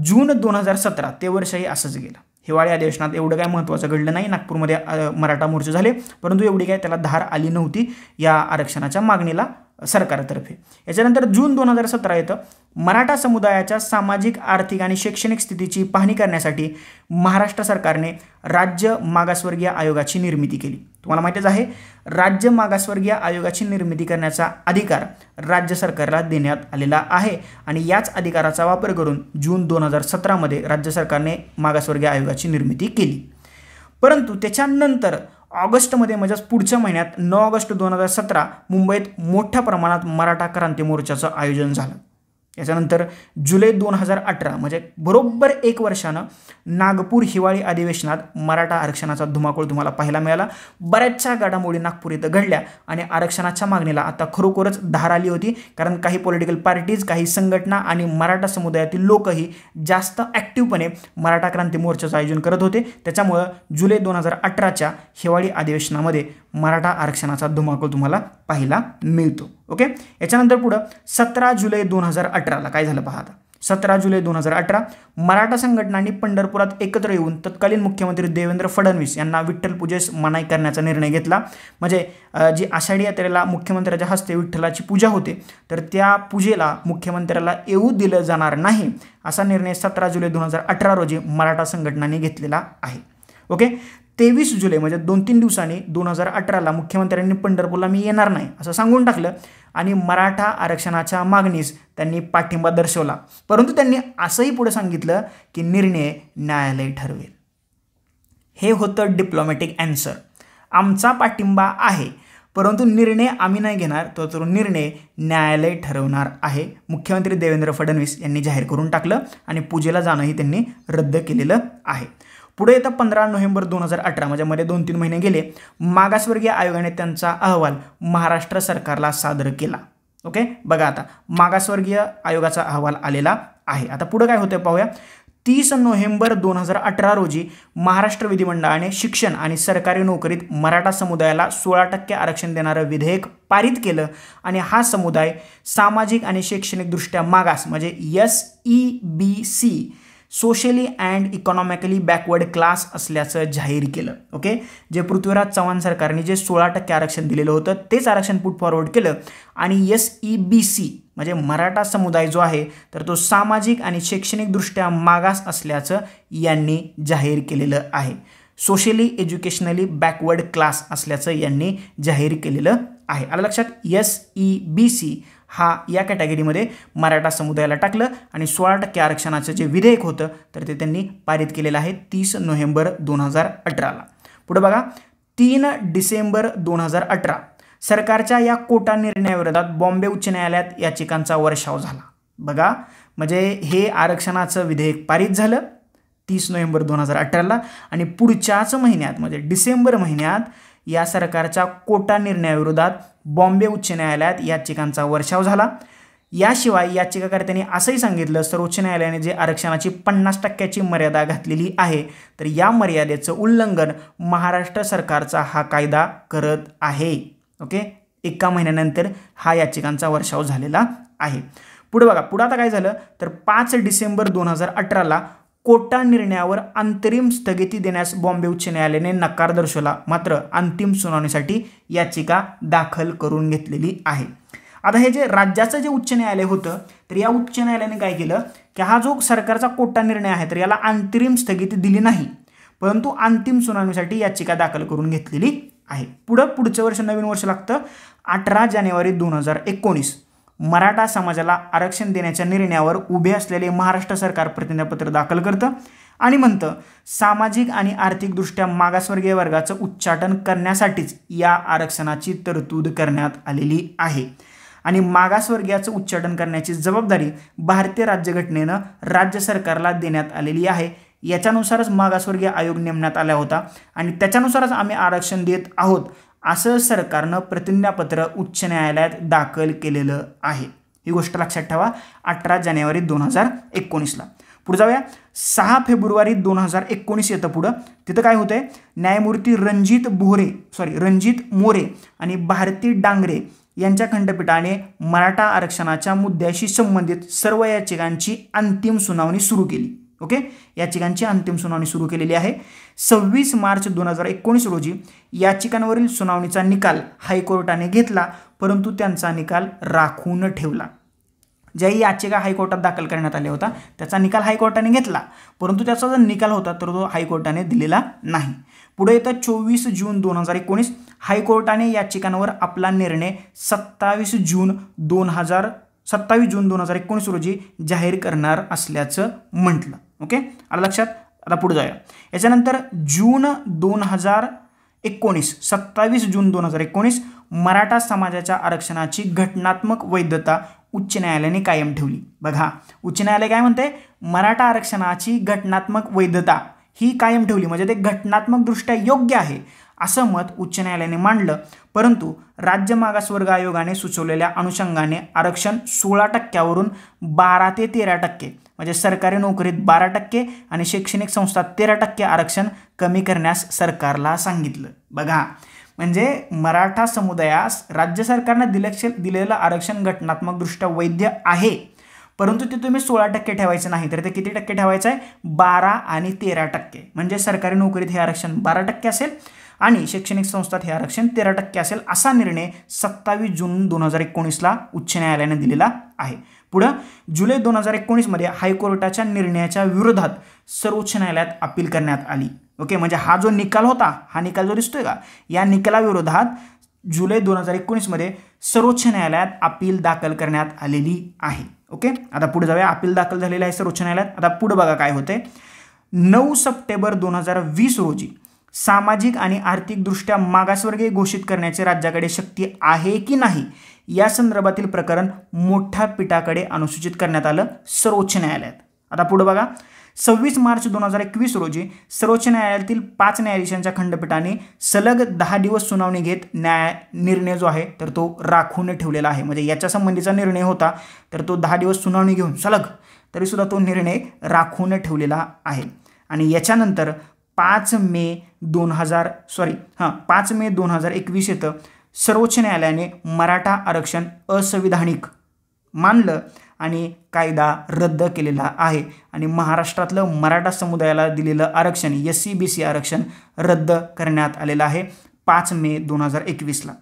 जून 2017 ते वर्षही असंच गेलं. हिवाळी अधिवेशनात एवढं काय महत्त्वाचं घडलं नाही. नागपूरमध्ये मराठा मोर्चे झाले, परंतु एवढी काय त्याला धार आली नव्हती या आरक्षणाच्या मागणीला सरकारतर्फे. याच्यानंतर जून 2017 येतं. मराठा समुदायाच्या सामाजिक, आर्थिक आणि शैक्षणिक स्थितीची पाहणी करण्यासाठी महाराष्ट्र सरकारने राज्य मागासवर्गीय आयोगाची निर्मिती केली. तुम्हाला माहितीच आहे, राज्य मागासवर्गीय आयोगाची निर्मिती करण्याचा अधिकार राज्य सरकारला देण्यात आलेला आहे आणि याच अधिकाराचा वापर करून जून 2017मध्ये राज्य सरकारने मागासवर्गीय आयोगाची निर्मिती केली. परंतु त्याच्यानंतर ऑगस्टमध्ये म्हणजे पुढच्या महिन्यात 9 ऑगस्ट 2017 मुंबईत मोठ्या प्रमाणात मराठा क्रांती मोर्चाचं आयोजन झालं. याच्यानंतर जुलै 2018 म्हणजे बरोबर 1 वर्षानं नागपूर हिवाळी अधिवेशनात मराठा आरक्षणाचा धुमाकूळ तुम्हाला पाहायला मिळाला. बऱ्याचशा घडामोडी नागपूर इथं घडल्या आणि आरक्षणाच्या मागणीला आता खरोखरच धार आली होती, कारण काही पॉलिटिकल पार्टीज, काही संघटना आणि मराठा समुदायातील लोकही जास्त ॲक्टिव्हपणे मराठा क्रांती मोर्चाचं आयोजन करत होते. त्याच्यामुळं जुलै 2018च्या हिवाळी अधिवेशनामध्ये मराठा आरक्षणाचा धुमाकूळ तुम्हाला पाहायला मिळतो. ओके, याच्यानंतर पुढं 17 जुलै 2018ला काय झालं पहा आता. 17 जुलै 2018 मराठा संघटनांनी पंढरपुरात एकत्र येऊन तत्कालीन मुख्यमंत्री देवेंद्र फडणवीस यांना विठ्ठल पूजेस मनाई करण्याचा निर्णय घेतला. म्हणजे जी आषाढी यात्रेला मुख्यमंत्र्याच्या हस्ते विठ्ठलाची पूजा होते, तर त्या पूजेला मुख्यमंत्र्याला येऊ दिलं जाणार नाही असा निर्णय 17 जुलै 2018 रोजी मराठा संघटनांनी घेतलेला आहे. ओके, 23 जुलै म्हणजे 2-3 दिवसांनी 2018ला मुख्यमंत्र्यांनी पंढरपूरला मी येणार नाही असं सांगून टाकलं आणि मराठा आरक्षणाच्या मागणीस त्यांनी पाठिंबा दर्शवला. परंतु त्यांनी असंही पुढे सांगितलं की निर्णय न्यायालय ठरवेल. हे होतं डिप्लोमॅटिक ॲन्सर. आमचा पाठिंबा आहे, परंतु निर्णय आम्ही नाही घेणार, तो निर्णय न्यायालय ठरवणार आहे, मुख्यमंत्री देवेंद्र फडणवीस यांनी जाहीर करून टाकलं आणि पूजेला जाणंही त्यांनी रद्द केलेलं आहे. पुढे येतं 15 नोव्हेंबर 2018 म्हणजे मध्ये 2-3 महिने गेले. मागासवर्गीय आयोगाने त्यांचा अहवाल महाराष्ट्र सरकारला सादर केला. ओके, बघा आता मागासवर्गीय आयोगाचा अहवाल आलेला आहे. आता पुढे काय होतं पाहूया. 30 नोव्हेंबर 2018 रोजी महाराष्ट्र विधिमंडळाने शिक्षण आणि सरकारी नोकरीत मराठा समुदायाला 16% आरक्षण देणारं विधेयक पारित केलं आणि हा समुदाय सामाजिक आणि शैक्षणिकदृष्ट्या मागास म्हणजे SEBC socially and economically backward class असल्याचं जाहीर केलं. ओके, जे पृथ्वीराज चव्हाण सरकारने जे 16% आरक्षण दिलेलं होतं तेच आरक्षण पुट फॉरवर्ड केलं आणि SEBC म्हणजे मराठा समुदाय जो आहे तर तो सामाजिक आणि शैक्षणिकदृष्ट्या मागास असल्याचं यांनी जाहीर केलेलं आहे. सोशली एज्युकेशनली बॅकवर्ड क्लास असल्याचं यांनी जाहीर केलेलं आहे. आलं लक्षात. SEBC हा या कॅटेगरीमध्ये मराठा समुदायाला टाकलं आणि 16% आरक्षणाचं जे विधेयक होतं तर ते त्यांनी पारित केलेलं आहे 30 नोव्हेंबर 2018ला. पुढे बघा, 3 डिसेंबर 2018 सरकारच्या या कोटा निर्णयाविरोधात बॉम्बे उच्च न्यायालयात याचिकांचा वर्षाव झाला. बघा, म्हणजे हे आरक्षणाचं विधेयक पारित झालं 30 नोव्हेंबर 2018ला आणि पुढच्याच महिन्यात म्हणजे डिसेंबर महिन्यात या सरकारच्या कोटा निर्णयाविरोधात बॉम्बे उच्च न्यायालयात याचिकांचा वर्षाव झाला. याशिवाय याचिकाकर्त्यांनी असंही सांगितलं सर्वोच्च न्यायालयाने जे आरक्षणाची 50% मर्यादा घातलेली आहे तर या मर्यादेचं उल्लंघन महाराष्ट्र सरकारचा हा कायदा करत आहे. ओके, 1 महिन्यानंतर हा याचिकांचा वर्षाव झालेला आहे. पुढे बघा, पुढे आता काय झालं तर 5 डिसेंबर 2018ला कोटा निर्णयावर अंतरिम स्थगिती देण्यास बॉम्बे उच्च न्यायालयाने नकार दर्शवला. मात्र अंतिम सुनावणीसाठी याचिका दाखल करून घेतलेली आहे. आता हे जे राज्याचं जे उच्च न्यायालय होतं तर या उच्च न्यायालयाने काय केलं की हा जो सरकारचा कोटा निर्णय आहे तर याला अंतरिम स्थगिती दिली नाही, परंतु अंतिम सुनावणीसाठी याचिका दाखल करून घेतलेली आहे. पुढचं वर्ष नवीन वर्ष लागतं 18 जानेवारी 2019 मराठा समाजाला आरक्षण देण्याच्या निर्णयावर उभे असलेले महाराष्ट्र सरकार प्रतिज्ञापत्र दाखल करतं आणि म्हणतं सामाजिक आणि आर्थिकदृष्ट्या मागासवर्गीय वर्गाचं उच्चाटन करण्यासाठीच या आरक्षणाची तरतूद करण्यात आलेली आहे आणि मागासवर्गीयाचं उच्चाटन करण्याची जबाबदारी भारतीय राज्यघटनेनं राज्य सरकारला देण्यात आलेली आहे. याच्यानुसारच मागासवर्गीय आयोग नेमण्यात आला होता आणि त्याच्यानुसारच आम्ही आरक्षण देत आहोत असं सरकारनं प्रतिज्ञापत्र उच्च न्यायालयात दाखल केलेलं आहे. ही गोष्ट लक्षात ठेवा. 18 जानेवारी 2019ला. पुढे जाऊया. 6 फेब्रुवारी 2019 येतं पुढं. तिथं काय होतंय, न्यायमूर्ती रणजित मोरे आणि भारती डांगरे यांच्या खंडपीठाने मराठा आरक्षणाच्या मुद्द्याशी संबंधित सर्व याचिकांची अंतिम सुनावणी सुरू केली. ओके, याचिकांची अंतिम सुनावणी सुरू केलेली आहे. 26 मार्च 2019 रोजी याचिकांवरील सुनावणीचा निकाल हायकोर्टाने घेतला, परंतु त्यांचा निकाल राखून ठेवला. ज्याही याचिका हायकोर्टात दाखल करण्यात आल्या होत्या त्याचा निकाल हायकोर्टाने घेतला, परंतु त्याचा जो निकाल होता तर तो हायकोर्टाने दिलेला नाही. पुढे येतं 24 जून 2019 हायकोर्टाने याचिकांवर आपला निर्णय 27 जून 2019 रोजी जाहीर करणार असल्याचं म्हटलं. ओके, आलं लक्षात. आता पुढे जाऊया. याच्यानंतर 27 जून 2019 मराठा समाजाच्या आरक्षणाची घटनात्मक वैधता उच्च न्यायालयाने कायम ठेवली. बघा, उच्च न्यायालय काय म्हणते, मराठा आरक्षणाची घटनात्मक वैधता ही कायम ठेवली, म्हणजे ते घटनात्मकदृष्ट्या योग्य आहे असं मत उच्च न्यायालयाने मांडलं. परंतु राज्य मागासवर्ग आयोगाने सुचवलेल्या अनुषंगाने आरक्षण 16% 12 ते 13%, म्हणजे सरकारी नोकरीत 12% आणि शैक्षणिक संस्थात 13% आरक्षण कमी करण्यास सरकारला सांगितलं. बघा, म्हणजे मराठा समुदायास राज्य सरकारने दिलेलं आरक्षण घटनात्मकदृष्ट्या वैध आहे, परंतु ते तुम्ही 16% ठेवायचं नाही, तर ते किती टक्के ठेवायचं आहे, 12 आणि 13%. म्हणजे सरकारी नोकरीत हे आरक्षण 12% असेल आणि शैक्षणिक संस्थात हे आरक्षण 13% असेल, असा निर्णय 27 जून 2019ला उच्च न्यायालयाने दिलेला आहे. पुढं जुलै 2019 मध्ये हायकोर्टाच्या निर्णयाच्या विरोधात सर्वोच्च न्यायालयात अपील करण्यात आली. ओके, म्हणजे हा जो निकाल होता, हा निकाल जो दिसतोय का, या निकालाविरोधात जुलै 2019 मध्ये सर्वोच्च न्यायालयात अपील दाखल करण्यात आलेली आहे. ओके, आता पुढे जाऊया. अपील दाखल झालेलं आहे सर्वोच्च न्यायालयात. आता पुढे बघा काय होते. 9 सप्टेंबर 2020 रोजी सामाजिक आणि आर्थिकदृष्ट्या मागासवर्गीय घोषित करण्याची राज्याकडे शक्ती आहे की नाही या संदर्भातील प्रकरण मोठ्या पीठाकडे अनुसूचित करण्यात आलं सर्वोच्च न्यायालयात. आता पुढे बघा. 26 मार्च 2021 रोजी सर्वोच्च न्यायालयातील 5 न्यायाधीशांच्या खंडपीठाने सलग 10 दिवस सुनावणी घेत निर्णय जो आहे तर तो राखून ठेवलेला आहे. म्हणजे याच्या संबंधीचा निर्णय होता, तर तो 10 दिवस सुनावणी घेऊन सलग, तरी सुद्धा तो निर्णय राखून ठेवलेला आहे. आणि याच्यानंतर 5 मे 2021 येतं सर्वोच्च न्यायालयाने मराठा आरक्षण असंविधानिक मानलं आणि कायदा रद्द केलेला आहे आणि महाराष्ट्रातलं मराठा समुदायाला दिलेलं आरक्षण SC-BC आरक्षण रद्द करण्यात आलेलं आहे 5 मे 2021ला.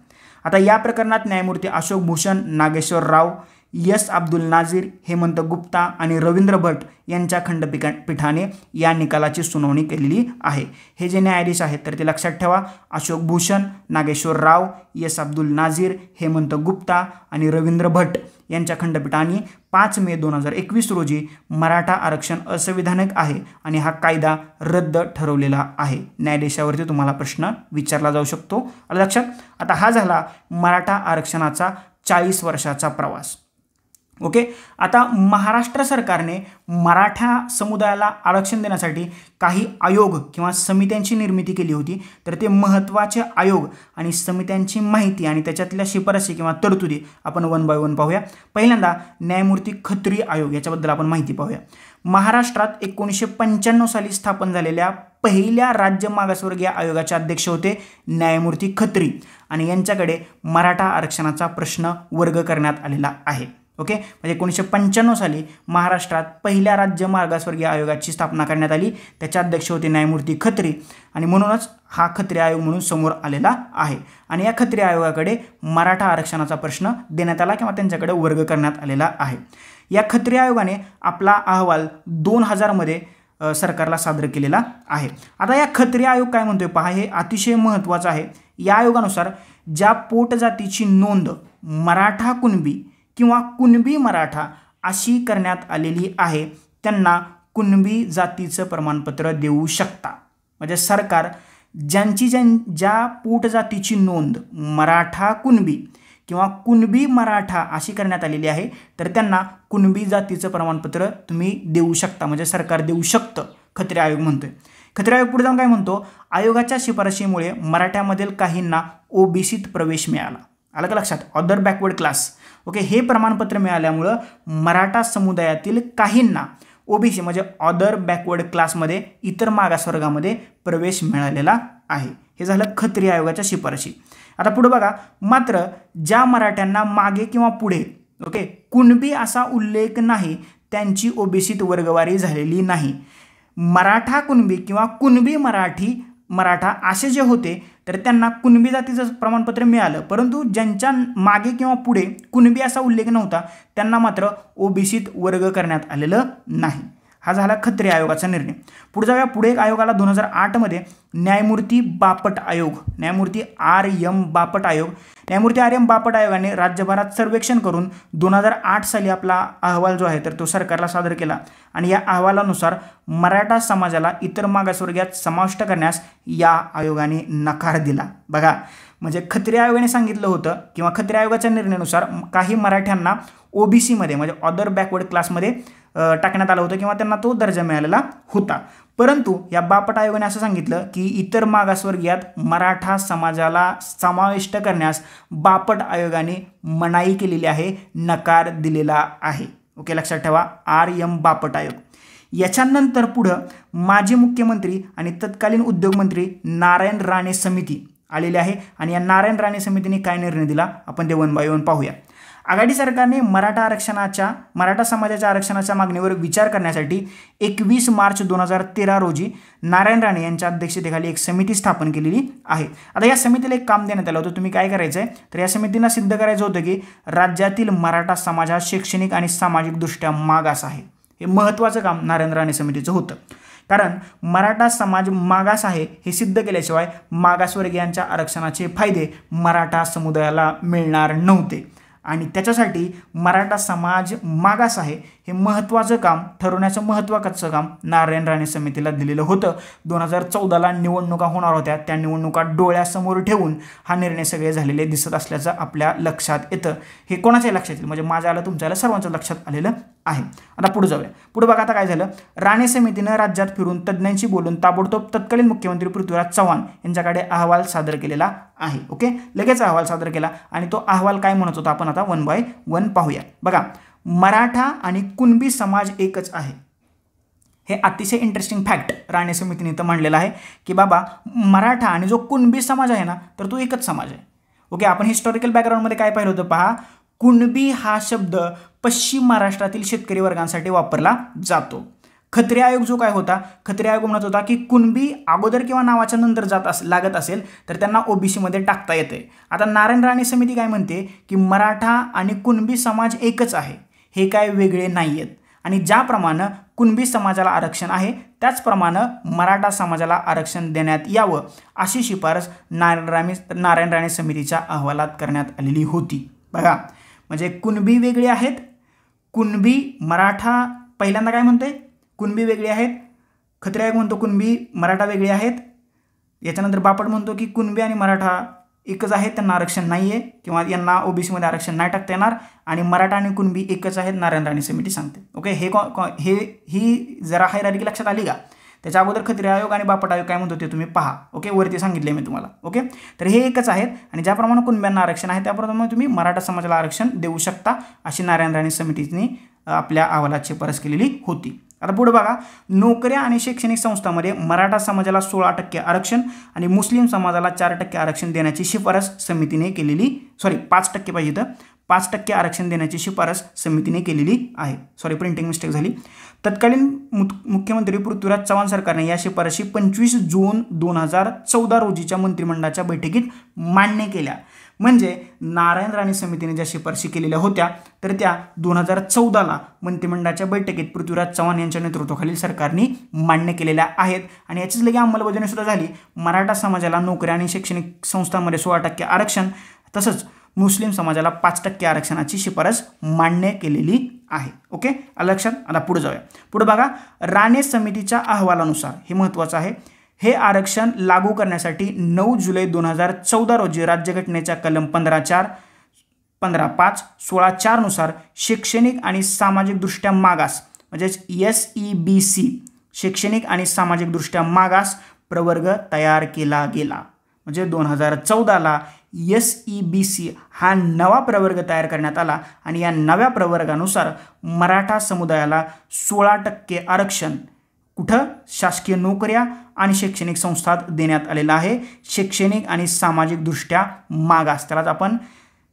आता या प्रकरणात न्यायमूर्ती अशोक भूषण, नागेश्वर राव, S. अब्दुल नाझीर, हेमंत गुप्ता आणि रवींद्र भट यांच्या खंडपीठाने या निकालाची सुनावणी केलेली आहे. हे जे न्यायाधीश आहेत तर ते लक्षात ठेवा. अशोक भूषण, नागेश्वर राव, S. अब्दुल नाझीर, हेमंत गुप्ता आणि रवींद्र भट यांच्या खंडपीठाने 5 मे 2021 रोजी मराठा आरक्षण असंविधानिक आहे आणि हा कायदा रद्द ठरवलेला आहे. न्यायाधीशावरती तुम्हाला प्रश्न विचारला जाऊ शकतो. लक्षात. आता हा झाला मराठा आरक्षणाचा 40 वर्षाचा प्रवास. ओके, आता महाराष्ट्र सरकारने मराठा समुदायाला आरक्षण देण्यासाठी काही आयोग किंवा समित्यांची निर्मिती केली होती. तर ते महत्त्वाचे आयोग आणि समित्यांची माहिती आणि त्याच्यातल्या शिफारसी किंवा तरतुदी आपण 1 बाय 1 पाहूया. पहिल्यांदा न्यायमूर्ती खत्री आयोग, याच्याबद्दल आपण माहिती पाहूया. महाराष्ट्रात 1995 साली स्थापन झालेल्या पहिल्या राज्य मागासवर्गीय आयोगाचे अध्यक्ष होते न्यायमूर्ती खत्री आणि यांच्याकडे मराठा आरक्षणाचा प्रश्न वर्ग करण्यात आलेला आहे. ओके, म्हणजे 1995 साली महाराष्ट्रात पहिल्या राज्य मागासवर्गीय आयोगाची स्थापना करण्यात आली. त्याचे अध्यक्ष होते न्यायमूर्ती खत्री आणि म्हणूनच हा खत्री आयोग म्हणून समोर आलेला आहे. आणि या खत्री आयोगाकडे मराठा आरक्षणाचा प्रश्न देण्यात आला किंवा त्यांच्याकडे वर्ग करण्यात आलेला आहे. या खत्री आयोगाने आपला अहवाल 2000 मध्ये सरकारला सादर केलेला आहे. आता या खत्री आयोग काय म्हणतोय पहा, हे अतिशय महत्त्वाचं आहे. या आयोगानुसार ज्या पोटजातीची नोंद मराठा कुणबी किंवा कुणबी मराठा अशी करण्यात आलेली आहे त्यांना कुणबी जातीचं प्रमाणपत्र देऊ शकता. म्हणजे सरकार ज्या पोटजातीची नोंद मराठा कुणबी किंवा कुणबी मराठा अशी करण्यात आलेली आहे तर त्यांना कुणबी जातीचं प्रमाणपत्र तुम्ही देऊ शकता, म्हणजे सरकार देऊ शकतं, खत्री आयोग म्हणतोय. खत्री आयोग पुढे जाऊन काय म्हणतो, आयोगाच्या शिफारशीमुळे मराठ्यामधील काहींना OBCत प्रवेश मिळाला. आलं का लक्षात, अदर बॅकवर्ड क्लास. ओके, हे प्रमाणपत्र मिळाल्यामुळं मराठा समुदायातील काहींना OBC म्हणजे अदर बॅकवर्ड क्लासमध्ये, इतर मागासवर्गामध्ये प्रवेश मिळालेला आहे. हे झालं खत्री आयोगाच्या शिफारशी. आता पुढे बघा. मात्र ज्या मराठ्यांना मागे किंवा पुढे ओके कुणबी असा उल्लेख नाही त्यांची OBCत वर्गवारी झालेली नाही. मराठा कुणबी किंवा कुणबी मराठा असे जे होते तर त्यांना कुणबी जातीचं प्रमाणपत्र मिळालं, परंतु ज्यांच्या मागे किंवा पुढे कुणबी असा उल्लेख नव्हता त्यांना मात्र OBCत वर्ग करण्यात आलेलं नाही. हा झाला खत्री आयोगाचा निर्णय. पुढे जाऊया. पुढे एक आयोग आला 2008 मध्ये, न्यायमूर्ती बापट आयोग, न्यायमूर्ती R.M. बापट आयोग. न्यायमूर्ती R.M. बापट आयोगाने राज्यभरात सर्वेक्षण करून 2008 साली आपला अहवाल जो आहे तर तो सरकारला सादर केला आणि या अहवालानुसार मराठा समाजाला इतर मागासवर्गात समाविष्ट करण्यास या आयोगाने नकार दिला. बघा, म्हणजे खत्रे आयोगाने सांगितलं होतं किंवा खत्रे आयोगाच्या निर्णयानुसार काही मराठ्यांना ओबीसीमध्ये म्हणजे अदर बॅकवर्ड क्लासमध्ये टाकण्यात आलं होतं किंवा त्यांना तो दर्जा मिळालेला होता. परंतु या बापट आयोगाने असं सांगितलं की इतर मागासवर्गीयात मराठा समाजाला समाविष्ट करण्यास बापट आयोगाने मनाई केलेली आहे, नकार दिलेला आहे. ओके, लक्षात ठेवा, RM बापट आयोग. याच्यानंतर पुढं माजी मुख्यमंत्री आणि तत्कालीन उद्योगमंत्री नारायण राणे समिती आलेली आहे आणि या नारायण राणे समितीने काय निर्णय दिला आपण ते वन बाय वन पाहूया. आघाडी सरकारने मराठा समाजाच्या आरक्षणाच्या मागणीवर विचार करण्यासाठी 21 मार्च 2013 रोजी नारायण राणे यांच्या अध्यक्षतेखाली एक समिती स्थापन केलेली आहे. आता या समितीला एक काम देण्यात आलं होतं. तुम्ही काय करायचं आहे तर या समितीला सिद्ध करायचं होतं की राज्यातील मराठा समाज हा शैक्षणिक आणि सामाजिकदृष्ट्या मागास आहे. हे महत्त्वाचं काम नारायण राणे समितीचं होतं. कारण मराठा समाज मागास आहे हे सिद्ध केल्याशिवाय मागासवर्गीयांच्या आरक्षणाचे फायदे मराठा समुदायाला मिळणार नव्हते आणि त्याच्यासाठी मराठा समाज मागास आहे हे महत्त्वाचं काम ठरवण्याचं महत्त्वाचं काम नारायण राणे समितीला दिलेलं होतं. 2014ला निवडणुका होणार होत्या. त्या निवडणुका डोळ्यासमोर ठेवून हा निर्णय सगळे झालेले दिसत असल्याचं आपल्या लक्षात येतं. हे कोणाच्याही लक्षात येईल, म्हणजे माझ्या आलं तुमच्या आलं सर्वांच्या लक्षात आलेलं आहे. आता पुढे जाऊया. पुढे बघा आता काय झालं. राणे समितीनं राज्यात फिरून तज्ज्ञांशी बोलून ताबडतोब तत्कालीन मुख्यमंत्री पृथ्वीराज चव्हाण यांच्याकडे अहवाल सादर केलेला आहे. ओके, लगेच अहवाल सादर केला आणि तो अहवाल काय म्हणत होता आपण आता वन बाय वन पाहूया. बघा, मराठा आणि कुणबी समाज एकच आहे. हे अतिशय इंटरेस्टिंग फॅक्ट राणे समितीने तर मांडलेलं आहे की बाबा मराठा आणि जो कुणबी समाज आहे ना तर तो एकच समाज आहे. ओके, आपण हिस्टॉरिकल बॅकग्राऊंडमध्ये काय पाहिलं होतं पहा. कुणबी हा शब्द पश्चिम महाराष्ट्रातील शेतकरी वर्गांसाठी वापरला जातो. खत्रे आयोग जो काय होता, खत्रे आयोग म्हणत होता की कुणबी अगोदर किंवा नावाच्या नंतर लागत असेल तर त्यांना ओबीसीमध्ये टाकता येते. आता नारायण राणे समिती काय म्हणते की मराठा आणि कुणबी समाज एकच आहे, हे काय वेगळे नाही आहेत आणि ज्याप्रमाणे कुणबी समाजाला आरक्षण आहे त्याचप्रमाणे मराठा समाजाला आरक्षण देण्यात यावं अशी शिफारस नारायण राणे समितीच्या अहवालात करण्यात आलेली होती. बघा, म्हणजे कुणबी वेगळे आहेत, कुणबी मराठा पहिल्यांदा काय म्हणते कुणबी वेगळे आहेत, खत्रे आयोग म्हणतो कुणबी मराठा वेगळे आहेत. याच्यानंतर बापट म्हणतो की कुणबी आणि मराठा एकच आहेत, त्यांना आरक्षण नाही आहे किंवा यांना ओबीसीमध्ये आरक्षण नाही टाकता येणार आणि मराठा आणि कुणबी एकच आहेत नारायण राणे समिती सांगते. ओके, ही जरा हायरार्की लक्षात आली का. त्याच्या अगोदर खत्रे आयोग आणि बापट आयोग काय म्हणतो ते तुम्ही पहा. ओके, वरती सांगितले मी तुम्हाला. ओके, तर हे एकच आहेत आणि ज्याप्रमाणे कुणब्यांना आरक्षण आहे त्याप्रमाणे तुम्ही मराठा समाजाला आरक्षण देऊ शकता अशी नारायण राणे समितीने आपल्या अहवालात शिफारस केलेली होती. आता पुढे बघा, नोकऱ्या आणि शैक्षणिक संस्थांमध्ये मराठा समाजाला 16% आरक्षण आणि मुस्लिम समाजाला 4% आरक्षण देण्याची शिफारस समितीने केलेली 5% पाहिजे तर 5% आरक्षण देण्याची शिफारस समितीने केलेली आहे. प्रिंटिंग मिस्टेक झाली. तत्कालीन मुख्यमंत्री पृथ्वीराज चव्हाण सरकारने या शिफारशी 25 जून 2014 रोजीच्या मंत्रिमंडळाच्या बैठकीत मान्य केल्या. म्हणजे नारायण राणे समितीने ज्या शिफारशी केलेल्या होत्या तर त्या 2014ला मंत्रिमंडळाच्या बैठकीत पृथ्वीराज चव्हाण यांच्या नेतृत्वाखालील सरकारने मान्य केलेल्या आहेत आणि याचीच लगे अंमलबजावणी सुद्धा झाली. मराठा समाजाला नोकऱ्या आणि शैक्षणिक संस्थांमध्ये 16% आरक्षण तसंच मुस्लिम समाजाला 5% आरक्षणाची शिफारस मान्य केलेली आहे. ओके, लक्षात. आता पुढे जाऊया. पुढे बघा, राणे समितीच्या अहवालानुसार हे महत्त्वाचं आहे, हे आरक्षण लागू करण्यासाठी 9 जुलै 2014 रोजी राज्यघटनेच्या कलम 15(4), 15(5), 16(4) नुसार शैक्षणिक आणि सामाजिकदृष्ट्या मागास म्हणजेच SEBC शैक्षणिक आणि सामाजिकदृष्ट्या मागास प्रवर्ग तयार केला गेला. म्हणजे 2014ला SEBC हा नवा प्रवर्ग तयार करण्यात आला आणि या नव्या प्रवर्गानुसार मराठा समुदायाला 16% आरक्षण कुठं शासकीय नोकऱ्या आणि शैक्षणिक संस्थात देण्यात आलेला आहे. शैक्षणिक आणि सामाजिकदृष्ट्या मागास त्यालाच आपण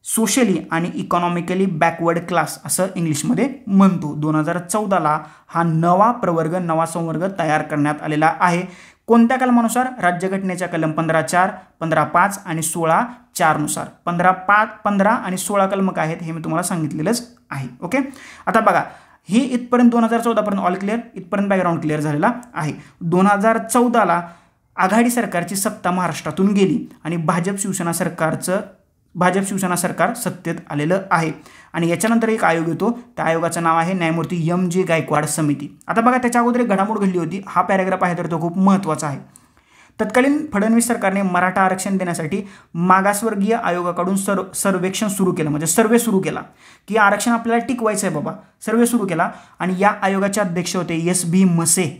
सोशली आणि इकॉनॉमिकली बॅकवर्ड क्लास असं इंग्लिशमध्ये म्हणतो. 2014ला हा नवा प्रवर्ग नवा संवर्ग तयार करण्यात आलेला आहे. कोणत्या कलमानुसार? राज्यघटनेच्या कलम 15(4), 15(5) आणि 16(4) नुसार. 15 आणि 16 कलम काय आहेत हे मी तुम्हाला सांगितलेलंच आहे. ओके, आता बघा, हे इथपर्यंत 2014 पर्यंत ऑल क्लिअर, इथपर्यंत बॅकग्राऊंड क्लिअर झालेला आहे. 2014ला आघाडी सरकारची सत्ता महाराष्ट्रातून गेली आणि भाजप शिवसेना सरकार सत्तेत आलेलं आहे आणि याच्यानंतर एक आयोग येतो. त्या आयोगाचं नाव आहे न्यायमूर्ती MJ गायकवाड समिती. आता बघा, त्याच्या अगोदर एक घडामोड घडली होती. हा पॅराग्राफ आहे तर तो खूप महत्त्वाचा आहे. तत्कालीन फडणवीस सरकारने मराठा आरक्षण देण्यासाठी मागासवर्गीय आयोगाकडून सर्वेक्षण सुरू केलं, म्हणजे सर्वे सुरू केला की आरक्षण आपल्याला टिकवायचं आहे बाबा. सर्वे सुरू केला आणि या आयोगाचे अध्यक्ष होते S.B. मसे.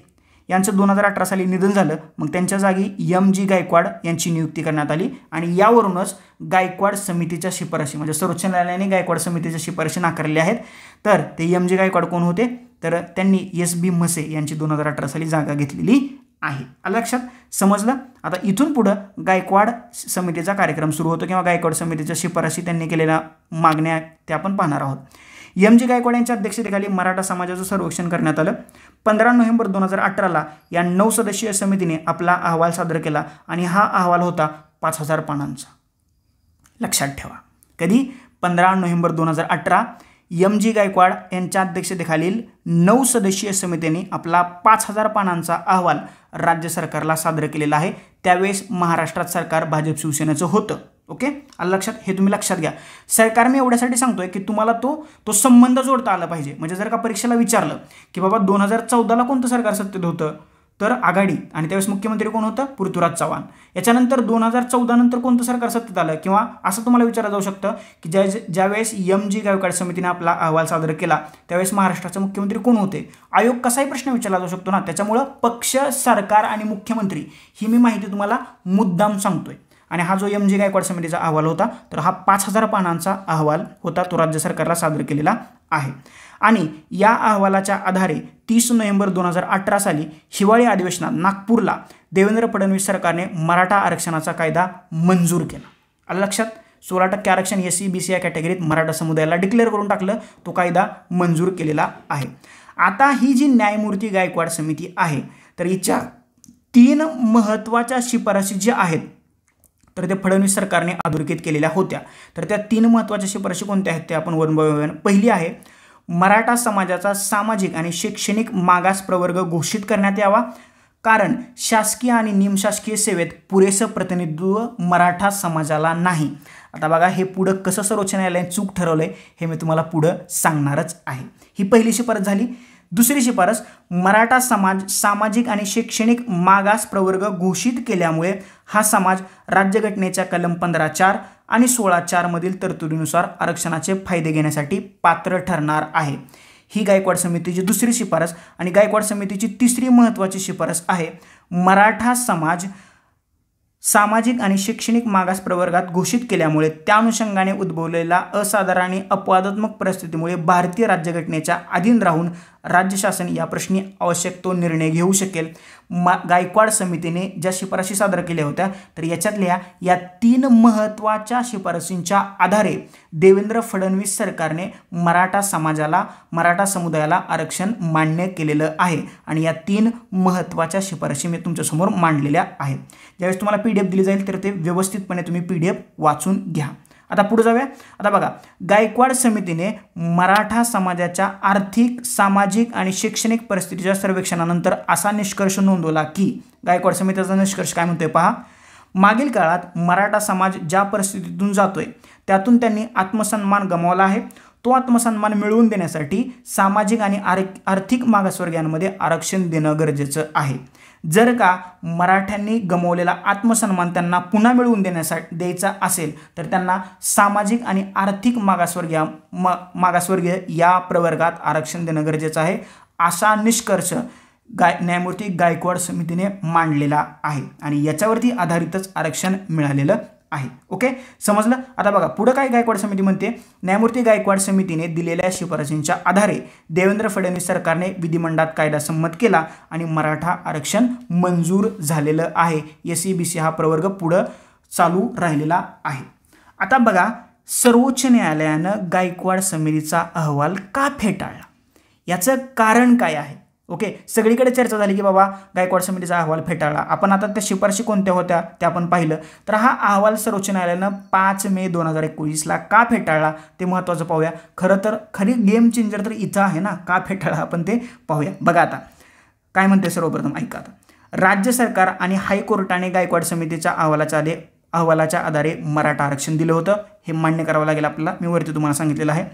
यांचं 2018 साली निधन झालं. मग त्यांच्या जागी M.G. गायकवाड यांची नियुक्ती करण्यात आली आणि यावरूनच गायकवाड समितीच्या शिफारशी, म्हणजे सर्वोच्च न्यायालयाने गायकवाड समितीच्या शिफारशी नाकारलेल्या आहेत. तर ते M.G. गायकवाड कोण होते, तर त्यांनी S.B. मसे यांची 2018 साली जागा घेतलेली आहे. लक्षात समजलं. आता इथून पुढं गायकवाड समितीचा कार्यक्रम सुरू होतो किंवा गायकवाड समितीच्या शिफारशी त्यांनी केलेल्या मागण्या त्या आपण पाहणार आहोत. M.G. गायकवाड यांच्या अध्यक्षतेखाली मराठा समाजाचं सर्वेक्षण करण्यात आलं. 15 नोव्हेंबर 2018ला या 9 सदस्यीय समितीने आपला अहवाल सादर केला आणि हा अहवाल होता 5000 पानांचा. लक्षात ठेवा, कधी 15 नोव्हेंबर 2018 M.G. गायकवाड यांच्या अध्यक्षतेखालील 9 सदस्यीय समितीने आपला 5000 पानांचा अहवाल राज्य सरकारला सादर केलेला आहे. त्यावेळेस महाराष्ट्रात सरकार भाजप शिवसेनेचं होतं. ओके, आलं लक्षात. हे तुम्ही लक्षात घ्या. सरकार मी एवढ्यासाठी सांगतोय की तुम्हाला तो संबंध जोडता आला पाहिजे. म्हणजे जर का परीक्षेला विचारलं की बाबा 2014ला कोणतं सरकार सत्तेत होतं, तर आघाडी, आणि त्यावेळेस मुख्यमंत्री कोण होतं, पृथ्वीराज चव्हाण. याच्यानंतर 2014 नंतर कोणतं सरकार सत्तेत आलं, किंवा असं तुम्हाला विचारलं जाऊ शकतं की ज्यावेळेस M.G. गायकवाड समितीने आपला अहवाल सादर केला त्यावेळेस महाराष्ट्राचे मुख्यमंत्री कोण होते. आयोग कसाही प्रश्न विचारला जाऊ शकतो ना. त्याच्यामुळं पक्ष, सरकार आणि मुख्यमंत्री ही मी माहिती तुम्हाला मुद्दाम सांगतोय. आणि हा जो M.G. गायकवाड समितीचा अहवाल होता, तर हा 5000 पानांचा अहवाल होता. तो राज्य सरकारला सादर केलेला आहे. आणि या अहवालाच्या आधारे 30 नोव्हेंबर 2018 साली हिवाळी अधिवेशनात नागपूरला देवेंद्र फडणवीस सरकारने मराठा आरक्षणाचा कायदा मंजूर केला. आलं लक्षात. 16% आरक्षण SC-BC या कॅटेगरीत मराठा समुदायाला डिक्लेअर करून टाकलं. तो कायदा मंजूर केलेला आहे. आता ही जी न्यायमूर्ती गायकवाड समिती आहे, तर हिच्या 3 महत्त्वाच्या शिफारशी ज्या आहेत तर ते फडणवीस सरकारने अधोरेखित केलेल्या होत्या. तर त्या 3 महत्त्वाच्या शिफारशी कोणत्या आहेत ते आपण वन बाय वन. पहिली आहे, मराठा समाजाचा सामाजिक आणि शैक्षणिक मागास प्रवर्ग घोषित करण्यात यावा, कारण शासकीय आणि निमशासकीय सेवेत पुरेसं प्रतिनिधित्व मराठा समाजाला नाही. आता बघा, हे पुढं कसं सर्वोच्च न्यायालयाने चूक ठरवलंय हे मी तुम्हाला पुढं सांगणारच आहे. ही पहिली शिफारस झाली. दुसरी शिफारस, मराठा समाज सामाजिक आणि शैक्षणिक मागास प्रवर्ग घोषित केल्यामुळे हा समाज राज्यघटनेच्या कलम 15(4) आणि 16(4) मधील तरतुदीनुसार आरक्षणाचे फायदे घेण्यासाठी पात्र ठरणार आहे. ही गायकवाड समितीची दुसरी शिफारस. आणि गायकवाड समितीची तिसरी महत्त्वाची शिफारस आहे, मराठा समाज सामाजिक आणि शैक्षणिक मागास प्रवर्गात घोषित केल्यामुळे त्या अनुषंगाने उद्भवलेल्या असाधारण आणि अपवादात्मक परिस्थितीमुळे भारतीय राज्यघटनेच्या अधीन राहून राज्य शासन या प्रश्नी आवश्यक तो निर्णय घेऊ शकेल. गायकवाड समितीने ज्या शिफारशी सादर केल्या होत्या, तर याच्यातल्या या 3 महत्त्वाच्या शिफारशींच्या आधारे देवेंद्र फडणवीस सरकारने मराठा समुदायाला आरक्षण मान्य केलेलं आहे. आणि या 3 महत्त्वाच्या शिफारशी मी तुमच्यासमोर मांडलेल्या आहेत. ज्यावेळेस तुम्हाला PDF दिली जाईल तर ते व्यवस्थितपणे तुम्ही PDF वाचून घ्या. आता पुढे जाऊया. आता बघा, गायकवाड समितीने मराठा समाजाच्या आर्थिक, सामाजिक आणि शैक्षणिक परिस्थितीच्या सर्वेक्षणानंतर असा निष्कर्ष नोंदवला की, गायकवाड समितीचा निष्कर्ष काय म्हणतोय पहा, मागील काळात मराठा समाज ज्या परिस्थितीतून जातोय त्यातून त्यांनी आत्मसन्मान गमावला आहे. तो आत्मसन्मान मिळवून देण्यासाठी सामाजिक आणि आर्थिक मागासवर्गीयांमध्ये आरक्षण देणं गरजेचं आहे. जर का मराठ्यांनी गमावलेला आत्मसन्मान त्यांना पुन्हा मिळवून द्यायचा असेल तर त्यांना सामाजिक आणि आर्थिक मागासवर्गीय या प्रवर्गात आरक्षण देणं गरजेचं आहे. असा निष्कर्ष न्यायमूर्ती गायकवाड समितीने मांडलेला आहे आणि याच्यावरती आधारितच आरक्षण मिळालेलं आहे. ओके, समजलं. आता बघा पुढे काय गायकवाड समिती म्हणते, न्यायमूर्ती गायकवाड समितीने दिलेल्या शिफारशींच्या आधारे देवेंद्र फडणवीस सरकारने विधिमंडळात कायदा संमत केला आणि मराठा आरक्षण मंजूर झालेलं आहे. SC-BC हा प्रवर्ग पुढं चालू राहिलेला आहे. आता बघा, सर्वोच्च न्यायालयानं गायकवाड समितीचा अहवाल का फेटाळला, याचं कारण काय आहे. ओके, सगळीकडे चर्चा झाली की बाबा गायकवाड समितीचा अहवाल फेटाळला. आपण आता त्या शिफारशी कोणत्या होत्या ते आपण पाहिलं. तर हा अहवाल सर्वोच्च न्यायालयानं 5 मे 2019ला का फेटाळला ते महत्त्वाचं पाहूया. खरी गेम चेंजर तर इथं आहे ना, का फेटाळला आपण ते पाहूया. बघा आता काय म्हणते, सर्वप्रथम ऐका. आता राज्य सरकार आणि हायकोर्टाने गायकवाड समितीच्या अहवालाच्या आधारे मराठा आरक्षण दिलं होतं. हे मान्य करावं लागेल आपल्याला. मी वरती तुम्हाला सांगितलेलं आहे.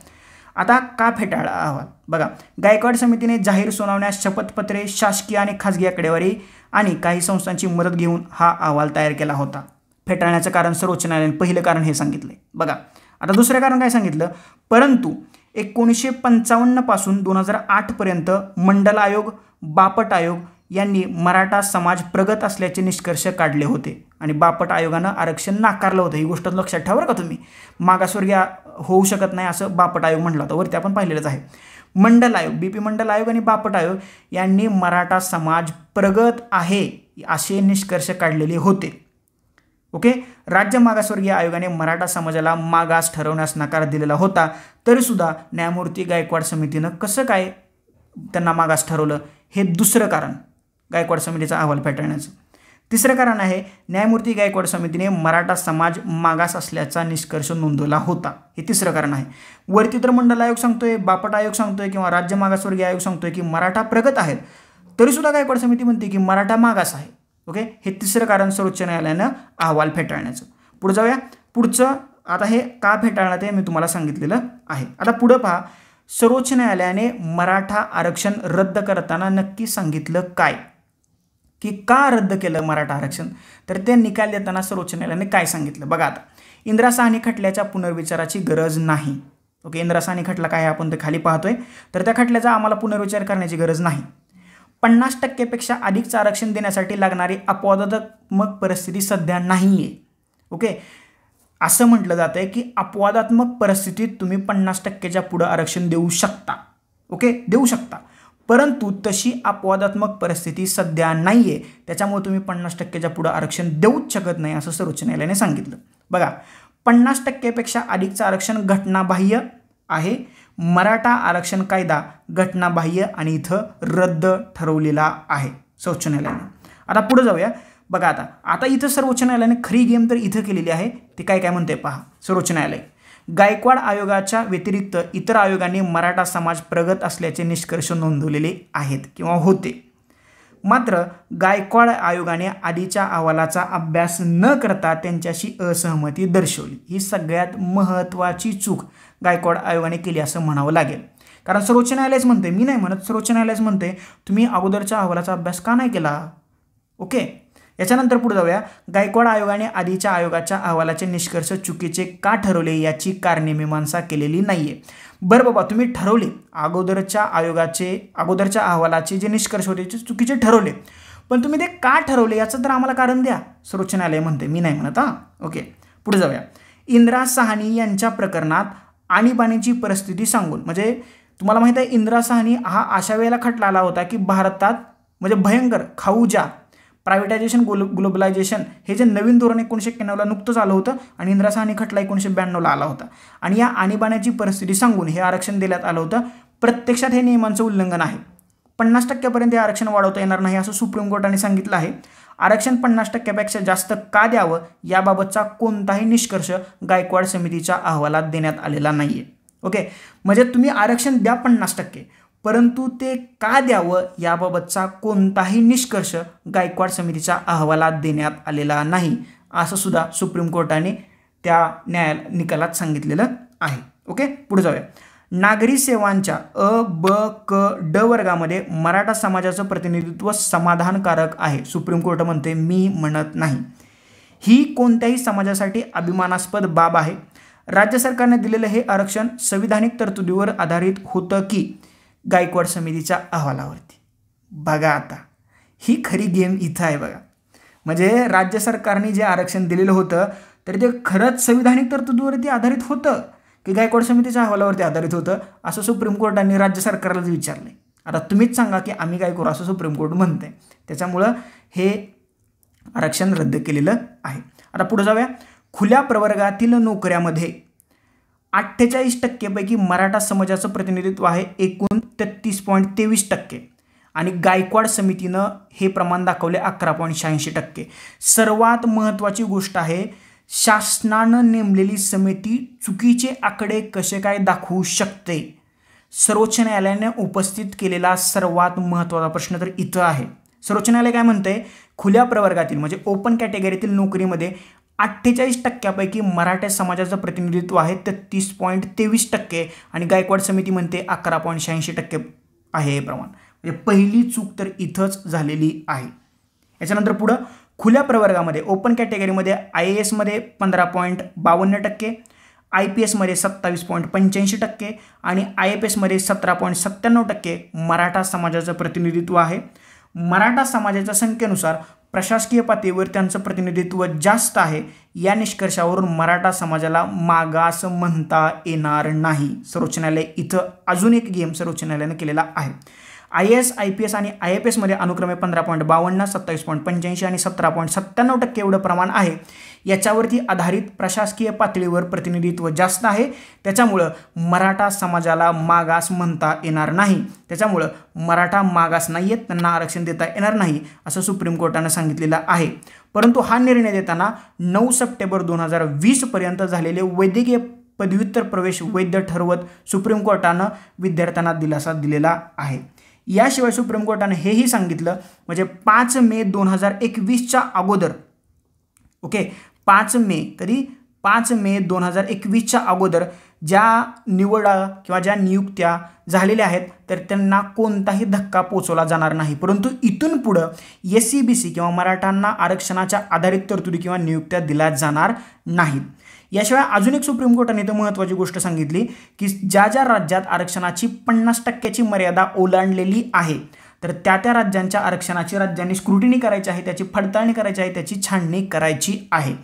आता का फेटाळला अहवाल बघा, गायकवाड समितीने जाहीर सुनावण्यास शपथपत्रे, शासकीय आणि खासगी आकडेवारी आणि काही संस्थांची मदत घेऊन हा अहवाल तयार केला होता. फेटाळण्याचं कारण सर्वोच्च न्यायालयाने पहिलं कारण हे सांगितलंय बघा. आता दुसरं कारण काय सांगितलं, परंतु 1955 पासून 2008 पर्यंत मंडल आयोग, बापट आयोग यांनी मराठा समाज प्रगत असल्याचे निष्कर्ष काढले होते आणि बापट आयोगानं आरक्षण नाकारलं होतं. ही गोष्ट लक्षात ठेवा का तुम्ही. मागासवर्गीय होऊ शकत नाही असं बापट आयोग म्हटलं होतं, वरती आपण पाहिलेलंच आहे. मंडल आयोग, बीपी मंडल आयोग आणि बापट आयोग यांनी मराठा समाज प्रगत आहे असे निष्कर्ष काढलेले होते. ओके. राज्य मागासवर्गीय आयोगाने मराठा समाजाला मागास ठरवण्यास नकार दिलेला होता, तरी सुद्धा न्यायमूर्ती गायकवाड समितीनं कसं काय त्यांना मागास ठरवलं, हे दुसरं कारण गायकवाड समितीचा अहवाल फेटाळण्याचं. तिसरं कारण आहे, न्यायमूर्ती गायकवाड समितीने मराठा समाज मागास असल्याचा निष्कर्ष नोंदवला होता. हे तिसरं कारण आहे. वरती तर मंडल आयोग सांगतोय, बापट आयोग सांगतोय किंवा राज्य मागासवर्गीय आयोग सांगतोय की मराठा प्रगत आहेत, तरी सुद्धा गायकवाड समिती म्हणते की मराठा मागास आहे. ओके. हे तिसरं कारण सर्वोच्च न्यायालयानं अहवाल फेटाळण्याचं. पुढे जाऊया. पुढचं आता हे का फेटाळण्यात आहे मी तुम्हाला सांगितलेलं आहे. आता पुढं पहा, सर्वोच्च न्यायालयाने मराठा आरक्षण रद्द करताना नक्की सांगितलं काय, की का रद्द केलं मराठा आरक्षण, तर ते निकाल देताना सर्वोच्च न्यायालयाने काय सांगितलं बघा. आता इंदिरा साहनी खटल्याच्या पुनर्विचाराची गरज नाही. ओके. इंदिरा साहनी खटला काय आपण ते खाली पाहतोय, तर त्या खटल्याचा आम्हाला पुनर्विचार करण्याची गरज नाही. 50% अधिकचं आरक्षण देण्यासाठी लागणारी अपवादात्मक परिस्थिती सध्या नाही आहे. ओके. असं म्हटलं जातं आहे की अपवादात्मक परिस्थितीत तुम्ही 50%च्या पुढं आरक्षण देऊ शकता. ओके, देऊ शकता, परंतु तशी अपवादात्मक परिस्थिती सध्या नाही आहे, त्याच्यामुळे तुम्ही 50%च्या पुढं आरक्षण देऊच शकत नाही असं सर्वोच्च न्यायालयाने सांगितलं. बघा, 50%पेक्षा अधिकचं आरक्षण घटनाबाह्य आहे. मराठा आरक्षण कायदा घटनाबाह्य आणि इथं रद्द ठरवलेला आहे सर्वोच्च न्यायालयाने. आता पुढे जाऊया. बघा, आता इथं सर्वोच्च न्यायालयाने खरी गेम तर इथं केलेली आहे. ते काय काय म्हणते पहा. सर्वोच्च न्यायालय, गायकवाड आयोगाच्या व्यतिरिक्त इतर आयोगांनी मराठा समाज प्रगत असल्याचे निष्कर्ष नोंदवलेले आहेत किंवा होते. मात्र गायकवाड आयोगाने आधीच्या अहवालाचा अभ्यास न करता त्यांच्याशी असहमती दर्शवली. ही सगळ्यात महत्त्वाची चूक गायकवाड आयोगाने केली असं म्हणावं लागेल. कारण सर्वोच्च न्यायालयच म्हणते, मी नाही म्हणत, सर्वोच्च न्यायालयच म्हणते तुम्ही अगोदरच्या अहवालाचा अभ्यास का नाही केला. ओके. याच्यानंतर पुढे जाऊया. गायकवाड आयोगाने आधीच्या आयोगाच्या अहवालाचे निष्कर्ष चुकीचे का ठरवले याची कारणे-मीमांसा केलेली नाहीये. बरं बाबा, तुम्ही ठरवले अगोदरच्या अहवालाचे जे निष्कर्ष होते ते चुकीचे ठरवले, पण तुम्ही ते का ठरवले याचं तर आम्हाला कारण द्या, सर्वोच्च न्यायालय म्हणते, मी नाही म्हणत. ओके, पुढे जाऊया. इंदिरा साहनी यांच्या प्रकरणात आणीबाणीची परिस्थिती सांगून, म्हणजे तुम्हाला माहिती आहे इंदिरा साहनी हा अशा वेळेला खटला आला होता की भारतात म्हणजे भयंकर खाऊजा, प्रायव्हेटायझेशन, ग्लोबलायझेशन हे जे नवीन धोरण 1991ला नुकतंच आलं होतं आणि इंदिरा साहनी खटला 1992ला आला होता आणि या आणीबाणीची परिस्थिती सांगून हे आरक्षण देण्यात आलं होतं. प्रत्यक्षात हे नियमांचं उल्लंघन आहे. 50% हे आरक्षण वाढवता येणार नाही असं सुप्रीम कोर्टाने सांगितलं आहे. आरक्षण 50%पेक्षा जास्त का द्यावं याबाबतचा कोणताही निष्कर्ष गायकवाड समितीच्या अहवालात देण्यात आलेला नाहीये. ओके, म्हणजे तुम्ही आरक्षण द्या 50%, परंतु ते का द्यावं याबाबतचा कोणताही निष्कर्ष गायकवाड समितीच्या अहवालात देण्यात आलेला नाही असं सुद्धा सुप्रीम कोर्टाने त्या निकालात सांगितलेलं आहे. ओके, पुढे जाऊया. नागरी सेवांच्या अ, ब, क, ड वर्गामध्ये मराठा समाजाचं प्रतिनिधित्व समाधानकारक आहे. सुप्रीम कोर्ट म्हणते, मी म्हणत नाही. ही कोणत्याही समाजासाठी अभिमानास्पद बाब आहे. राज्य सरकारने दिलेलं हे आरक्षण संविधानिक तरतुदीवर आधारित होतं की गायकवाड समितीच्या अहवालावरती. बघा, आता ही खरी गेम इथं आहे बघा. म्हणजे राज्य सरकारने जे आरक्षण दिलेलं होतं तर ते खरंच संविधानिक तरतुदीवरती आधारित होतं की गायकवाड समितीच्या अहवालावरती आधारित होतं असं सुप्रीम कोर्टाने राज्य सरकारलाच विचारलं. आता तुम्हीच सांगा की आम्ही काय करू असं सुप्रीम कोर्ट म्हणते. त्याच्यामुळं हे आरक्षण रद्द केलेलं आहे. आता पुढे जाऊया. खुल्या प्रवर्गातील नोकऱ्यामध्ये 48% पैकी मराठा समाजाचं प्रतिनिधित्व आहे, एकूण 33.23%, आणि गायकवाड समितीनं हे प्रमाण दाखवले 11.86%. सर्वात महत्त्वाची गोष्ट आहे, शासनानं नेमलेली समिती चुकीचे आकडे कसे काय दाखवू शकते. सर्वोच्च न्यायालयाने उपस्थित केलेला सर्वात महत्त्वाचा प्रश्न तर इथं आहे. सर्वोच्च न्यायालय काय म्हणते, खुल्या प्रवर्गातील म्हणजे ओपन कॅटेगरीतील नोकरीमध्ये 48% मराठा समाजाचं प्रतिनिधित्व आहे 33.23% आणि गायकवाड समिती म्हणते 11.86% आहे हे प्रमाण. म्हणजे पहिली चूक तर इथंच झालेली आहे. याच्यानंतर पुढं खुल्या प्रवर्गामध्ये ओपन कॅटेगरीमध्ये IAS मध्ये 15.52%, IPS मध्ये 27.85% आणि IFS मध्ये 17.97% मराठा समाजाचं प्रतिनिधित्व आहे. मराठा समाजाच्या संख्येनुसार प्रशासकीय पातळीवर त्यांचं प्रतिनिधित्व जास्त आहे. या निष्कर्षावरून मराठा समाजाला मागास म्हणता येणार नाही. सर्वोच्च न्यायालय इथं अजून एक गेम सर्वोच्च न्यायालयाने केलेला आहे. IAS, IPS आणि IFS मध्ये अनुक्रमे 15.52, 27.85 आणि 17.97% एवढं प्रमाण आहे. याच्यावरती आधारित प्रशासकीय पातळीवर प्रतिनिधित्व जास्त आहे. त्याच्यामुळं मराठा समाजाला मागास म्हणता येणार नाही. त्याच्यामुळं मराठा मागास नाही आहेत, त्यांना आरक्षण देता येणार नाही असं सुप्रीम कोर्टानं सांगितलेलं आहे. परंतु हा निर्णय देताना 9 सप्टेंबर 2020 पर्यंत झालेले वैद्यकीय पदव्युत्तर प्रवेश वैध ठरवत सुप्रीम कोर्टानं विद्यार्थ्यांना दिलासा दिलेला आहे. याशिवाय सुप्रीम कोर्टाने हेही सांगितलं म्हणजे 5 मे 2021च्या अगोदर, ओके, 5 मे कधी 5 मे 2021च्या अगोदर ज्या निवडा किंवा ज्या नियुक्त्या झालेल्या आहेत तर त्यांना कोणताही धक्का पोचवला जाणार नाही. परंतु इथून पुढं SC-BC किंवा मराठांना आरक्षणाच्या आधारित तरतुदी किंवा नियुक्त्या दिल्या जाणार नाहीत. याशिवाय अजून एक सुप्रीम कोर्टाने इथं महत्त्वाची गोष्ट सांगितली की ज्या ज्या राज्यात आरक्षणाची 50%ची मर्यादा ओलांडलेली आहे तर त्या राज्यांच्या आरक्षणाची राज्यांनी स्क्रुटिनी करायची आहे, त्याची पडताळणी करायची आहे, त्याची छाननी करायची आहे.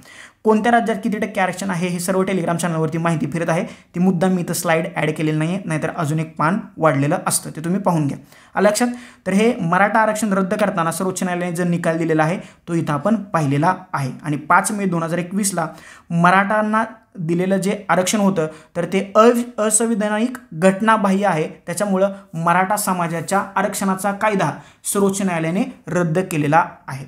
कोणत्या राज्यात किती टक्के आरक्षण आहे हे सर्व टेलिग्राम चॅनलवरती माहिती फिरत आहे. ती मुद्दाम मी इथं स्लाईड ॲड केलेली नाही आहे, नाहीतर अजून एक पान वाढलेलं असतं, ते तुम्ही पाहून घ्या. आलं लक्षात. तर हे मराठा आरक्षण रद्द करताना सर्वोच्च न्यायालयाने जो निकाल दिलेला आहे तो इथं आपण पाहिलेला आहे. आणि 5 मे 2021ला मराठांना दिलेलं जे आरक्षण होतं तर ते असंविधानिक घटनाबाह्य आहे. त्याच्यामुळं मराठा समाजाच्या आरक्षणाचा कायदा सर्वोच्च न्यायालयाने रद्द केलेला आहे.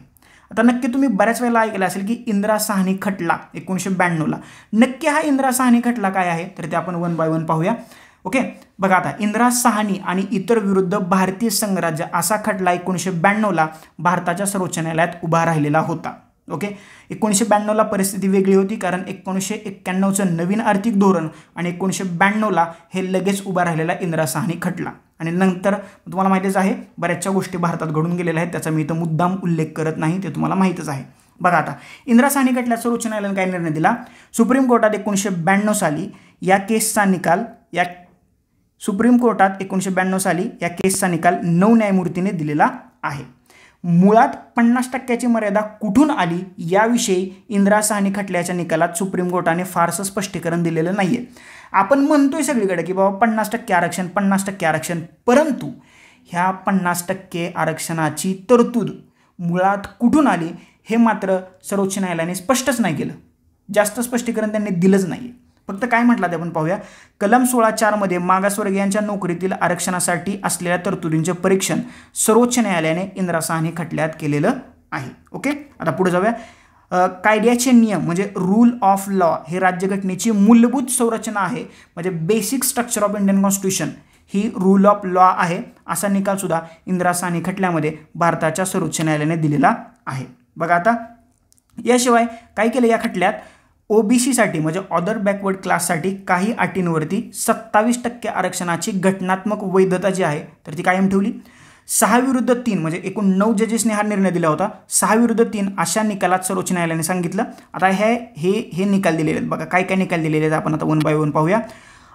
आता नक्की तुम्ही बऱ्याच वेळेला ऐकलं असेल की इंदिरा साहनी खटला 1992ला. नक्की हा इंदिरा साहनी खटला काय आहे तर ते आपण 1 बाय 1 पाहूया. ओके, बघा आता इंदिरा साहनी आणि इतर विरुद्ध भारतीय संघराज्य असा खटला 1992ला भारताच्या सर्वोच्च न्यायालयात उभा राहिलेला होता. ओके, 1992ला परिस्थिती वेगळी होती कारण 1991चं नवीन आर्थिक धोरण आणि 1992ला हे लगेच उभा राहिलेला इंदिरा साहनी खटला. आणि नंतर तुम्हाला माहितीच आहे बऱ्याचशा गोष्टी भारतात घडून गेलेल्या आहेत, त्याचा मी इथं मुद्दाम उल्लेख करत नाही, ते तुम्हाला माहीतच आहे. बघा आता इंदिरा साहनी खटल्यात सर्वोच्च न्यायालयाने काय निर्णय दिला. सुप्रीम कोर्टात 1992 साली या केसचा निकाल सुप्रीम कोर्टात 1992 साली या केसचा निकाल 9 न्यायमूर्तीने दिलेला आहे. मुळात 50%ची मर्यादा कुठून आली याविषयी इंदिरा साहनी खटल्याच्या निकालात सुप्रीम कोर्टाने फारसं स्पष्टीकरण दिलेलं नाही आहे. आपण म्हणतोय सगळीकडे की बाबा 50% आरक्षण 50% आरक्षण, परंतु ह्या 50% आरक्षणाची तरतूद मुळात कुठून आली हे मात्र सर्वोच्च न्यायालयाने स्पष्टच नाही केलं. जास्त स्पष्टीकरण त्यांनी दिलंच नाही. फक्त काय म्हटलं ते आपण पाहूया. कलम 16(4) मध्ये मागासवर्गीयांच्या नोकरीतील आरक्षणासाठी असलेल्या तरतुदींचे परीक्षण सर्वोच्च न्यायालयाने इंदिरा साहनी खटल्यात केलेलं आहे. ओके, आता पुढे जाऊया. कायद्याचे नियम म्हणजे रूल ऑफ लॉ हे राज्यघटनेची मूलभूत संरचना आहे. म्हणजे basic structure of Indian constitution he rule of law आहे असा निकाल सुद्धा इंदिरा साहनी खटल्यामध्ये भारताच्या सर्वोच्च न्यायालयाने दिलेला आहे. बघा आता याशिवाय काय केलं या खटल्यात. OBC-साठी म्हणजे अदर बॅकवर्ड क्लाससाठी काही अटींवरती 27% आरक्षणाची घटनात्मक वैधता जी आहे तर ती कायम ठेवली. 6-3 म्हणजे एकूण 9 जजेसने हा निर्णय दिला होता. 6-3 अशा निकालात सर्वोच्च न्यायालयाने सांगितलं. आता हे निकाल दिलेले आहेत. बघा काय काय निकाल दिलेले आहेत आपण आता 1 बाय 1 पाहूया.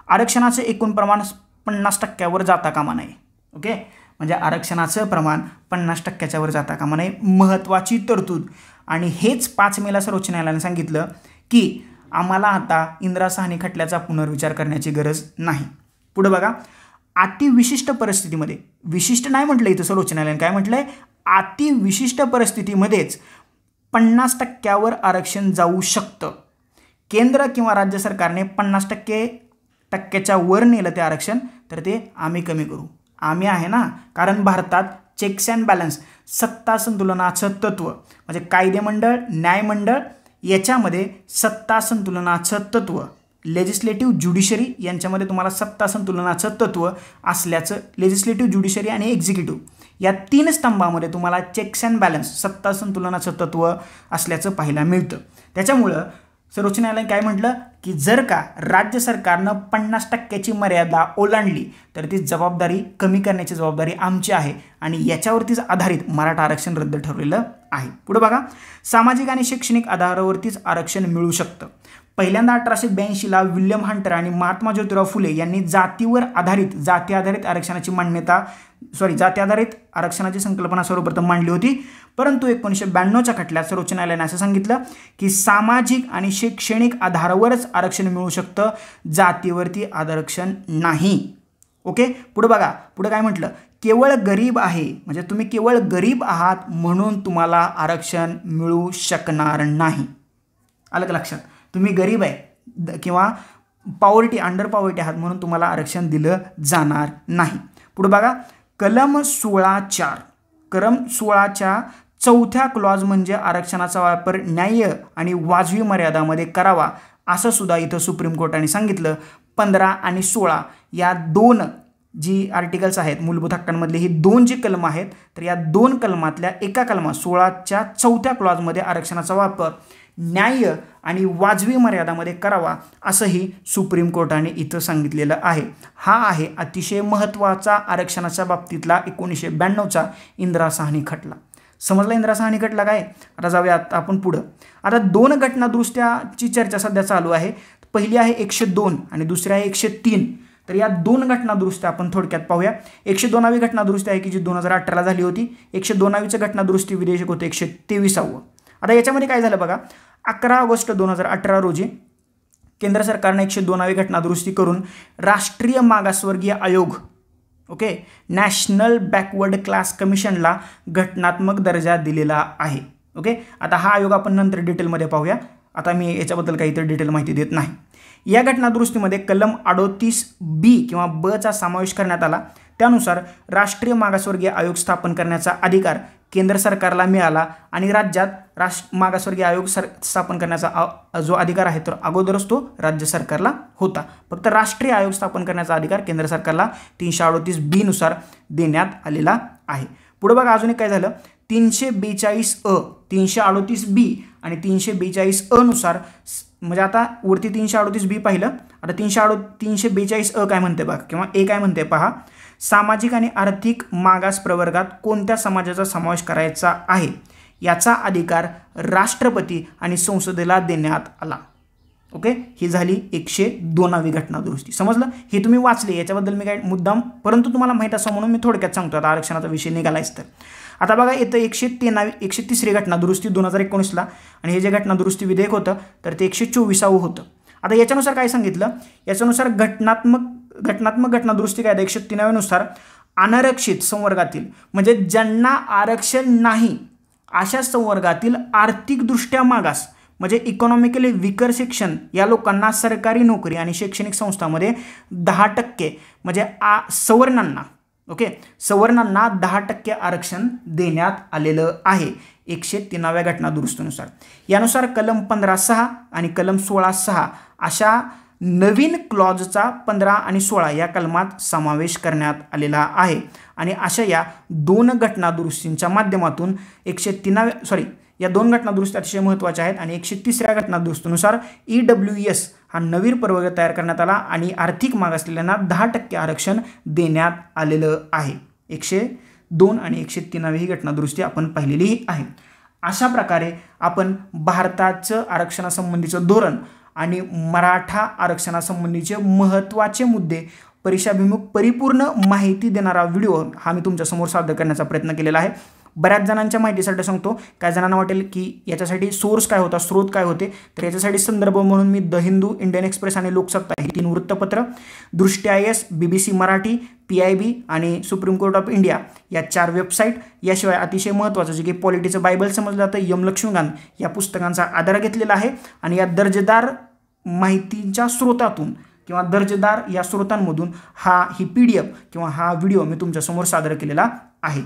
आरक्षणाचे एकूण प्रमाण 50%वर जाता कामा नये. ओके, म्हणजे आरक्षणाचं प्रमाण 50%च्या वर जाता कामा नये, महत्त्वाची तरतूद. आणि हेच 5 मेला सर्वोच्च न्यायालयाने सांगितलं की आम्हाला आता इंदिरा साहनी खटल्याचा पुनर्विचार करण्याची गरज नाही. पुढे बघा. अतिविशिष्ट परिस्थितीमध्ये, विशिष्ट नाही म्हटलं इथं सर्वोच्च न्यायालयाने काय म्हटलंय, अतिविशिष्ट परिस्थितीमध्येच 50%वर आरक्षण जाऊ शकतं. केंद्र किंवा राज्य सरकारने 50%च्या वर नेलं ते आरक्षण तर ते आम्ही कमी करू. आम्ही आहे ना, कारण भारतात चेक्स अँड बॅलन्स सत्ता संतुलनाचं तत्व म्हणजे कायदेमंडळ न्यायमंडळ याच्यामध्ये सत्ता संतुलनाचं तत्व लेजिस्लेटिव्ह ज्युडिशरी यांच्यामध्ये तुम्हाला सत्ता संतुलनाचं तत्व असल्याचं, लेजिस्लेटिव्ह ज्युडिशरी आणि एक्झिक्युटिव्ह या 3 स्तंभामध्ये तुम्हाला चेक्स अँड बॅलन्स सत्ता संतुलनाचं तत्व असल्याचं पाहायला मिळतं. त्याच्यामुळं सर्वोच्च न्यायालयाने काय म्हटलं की जर का राज्य सरकारनं 50% मर्यादा ओलांडली तर ती जबाबदारी कमी करण्याची जबाबदारी आमची आहे आणि याच्यावरतीच आधारित मराठा आरक्षण रद्द ठरवलेलं आहे. पुढे बघा, सामाजिक आणि शैक्षणिक आधारावरतीच आरक्षण मिळू शकतं. पहिल्यांदा 1882ला विल्यम हंटर आणि महात्मा ज्योतिराव फुले यांनी जाती आधारित आरक्षणाची जाती आधारित आरक्षणाची संकल्पना सर्वप्रथम मांडली होती. परंतु 1992च्या खटल्यात सर्वोच्च न्यायालयाने असं सांगितलं की सामाजिक आणि शैक्षणिक आधारावरच आरक्षण मिळू शकतं, जातीवरती आरक्षण नाही. ओके, पुढे बघा, पुढे काय म्हटलं, केवळ गरीब आहे म्हणजे तुम्ही केवळ गरीब आहात म्हणून तुम्हाला आरक्षण मिळू शकणार नाही. आलं का लक्षात? तुम्ही गरीब आहे किंवा अंडर पॉवर्टी आहात म्हणून तुम्हाला आरक्षण दिलं जाणार नाही. पुढे बघा, कलम 16च्या चौथ्या क्लॉज म्हणजे आरक्षणाचा वापर न्याय्य आणि वाजवी मर्यादामध्ये करावा असं सुद्धा इथं सुप्रीम कोर्टाने सांगितलं. 15 आणि 16 या 2 जी आर्टिकल्स आहेत मूलभूत हक्कांमधले, ही 2 जी कलम आहेत, तर या 2 कलमातल्या एका कलमात 16च्या चौथ्या क्लॉजमध्ये आरक्षणाचा वापर न्याय्य आणि वाजवी मर्यादामध्ये करावा असंही सुप्रीम कोर्टाने इथं सांगितलेलं आहे. हा आहे अतिशय महत्त्वाचा आरक्षणाच्या बाबतीतला 1992चा इंदिरा साहनी खटला. समजला इंदिरा साहनी खटला काय? आता जाऊयात आपण पुढं. आता 2 घटनादुरुस्त्याची चर्चा सध्या चालू आहे. पहिली आहे 102 आणि दुसरी आहे 103. तर या 2 घटनादुरुस्त्या आपण थोडक्यात पाहूया. 102वी घटनादुरुस्ती आहे की जी 2018ला झाली होती. 102वीचं घटनादुरुस्ती विधेयक होतं 123वा. आता याच्यामध्ये काय झालं बघा, 11 ऑगस्ट 2018 रोजी केंद्र सरकारने 102वी घटनादुरुस्ती करून राष्ट्रीय मागासवर्गीय आयोग नॅशनल बॅकवर्ड क्लास कमिशनला घटनात्मक दर्जा दिलेला आहे. आता हा आयोग आपण नंतर डिटेलमध्ये पाहूया. आता मी याच्याबद्दल काही इतर डिटेल माहिती देत नाही. या घटनादुरुस्तीमध्ये कलम 38B किंवा ब चा समावेश करण्यात आला. त्यानुसार राष्ट्रीय मागासवर्गीय आयोग स्थापन करण्याचा अधिकार केंद्र सरकारला मिळाला आणि राज्यात मागासवर्गीय आयोग स्थापन करण्याचा जो अधिकार आहे तर अगोदरच तो राज्य सरकारला होता. फक्त राष्ट्रीय आयोग स्थापन करण्याचा अधिकार केंद्र सरकारला 338B नुसार देण्यात आलेला आहे. पुढे बघा, अजून एक काय झालं, 342A 338B आणि 342A नुसार, म्हणजे आता वरती 338B पाहिलं, आता 342A काय म्हणते बघा किंवा ए काय म्हणते पहा. सामाजिक आणि आर्थिक मागास प्रवर्गात कोणत्या समाजाचा समावेश करायचा आहे याचा अधिकार राष्ट्रपती आणि संसदेला देण्यात आला. ही झाली 102वी घटनादुरुस्ती. समजलं? हे तुम्ही वाचले, याच्याबद्दल मी काय मुद्दाम, परंतु तुम्हाला माहीत असं म्हणून मी थोडक्यात सांगतो. आता आरक्षणाचा विषय निघालायच तर आता बघा, येतं 103री घटनादुरुस्ती 2019ला आणि हे जे घटनादुरुस्ती विधेयक होतं तर ते 124वं होतं. आता याच्यानुसार काय सांगितलं, याच्यानुसार घटनात्मक घटनादुरुस्ती कायदा 103 नुसार अनारक्षित संवर्गातील म्हणजे ज्यांना आरक्षण नाही अशा संवर्गातील आर्थिकदृष्ट्या मागास म्हणजे इकॉनॉमिकली विकर सेक्शन या लोकांना सरकारी नोकरी आणि शैक्षणिक संस्थांमध्ये 10% म्हणजे सवर्णांना सवर्णांना 10% आरक्षण देण्यात आलेलं आहे 103व्या घटनादुरुस्तीनुसार. यानुसार कलम 15(6) आणि कलम 16(6) अशा नवीन क्लॉजचा 15 आणि 16 या कलमात समावेश करण्यात आलेला आहे आणि अशा या 2 घटनादुरुस्तींच्या माध्यमातून या 2 घटनादुरुस्ती अतिशय महत्त्वाच्या आहेत आणि 130व्या घटनादुरुस्तीनुसार EWS हा नवीन प्रवर्ग तयार करण्यात आला आणि आर्थिक मागासलेल्यांना 10% आरक्षण देण्यात आलेलं आहे. 102 आणि 103वी ही घटनादुरुस्ती आपण पाहिलेली आहे. अशा प्रकारे आपण भारताचं आरक्षणासंबंधीचं धोरण आणि मराठा आरक्षणासंबंधीचे महत्त्वाचे मुद्दे परीक्षाभिमुख परिपूर्ण माहिती देणारा व्हिडिओ हा मी तुमच्यासमोर सादर करण्याचा प्रयत्न केलेला आहे. बऱ्याच जणांच्या माहितीसाठी सांगतो, काही जणांना वाटेल की याच्यासाठी सोर्स काय होता, स्रोत काय होते, तर याच्यासाठी संदर्भ म्हणून me the Hindu, Indian express आणि लोकसत्ता ही 3 वृत्तपत्र, दृष्टी IAS, BBC मराठी, PIB आणि सुप्रीम कोर्ट ऑफ इंडिया या 4 वेबसाईट, याशिवाय अतिशय महत्त्वाचं जे की पॉलिटिचं बायबल समजलं जातं यम लक्ष्मीकांत या पुस्तकांचा आधार घेतलेला आहे आणि या दर्जेदार माहितीच्या स्रोतातून किंवा दर्जेदार या स्रोतांमधून ही PDF किंवा हा व्हिडिओ मी तुमच्यासमोर सादर केलेला आहे.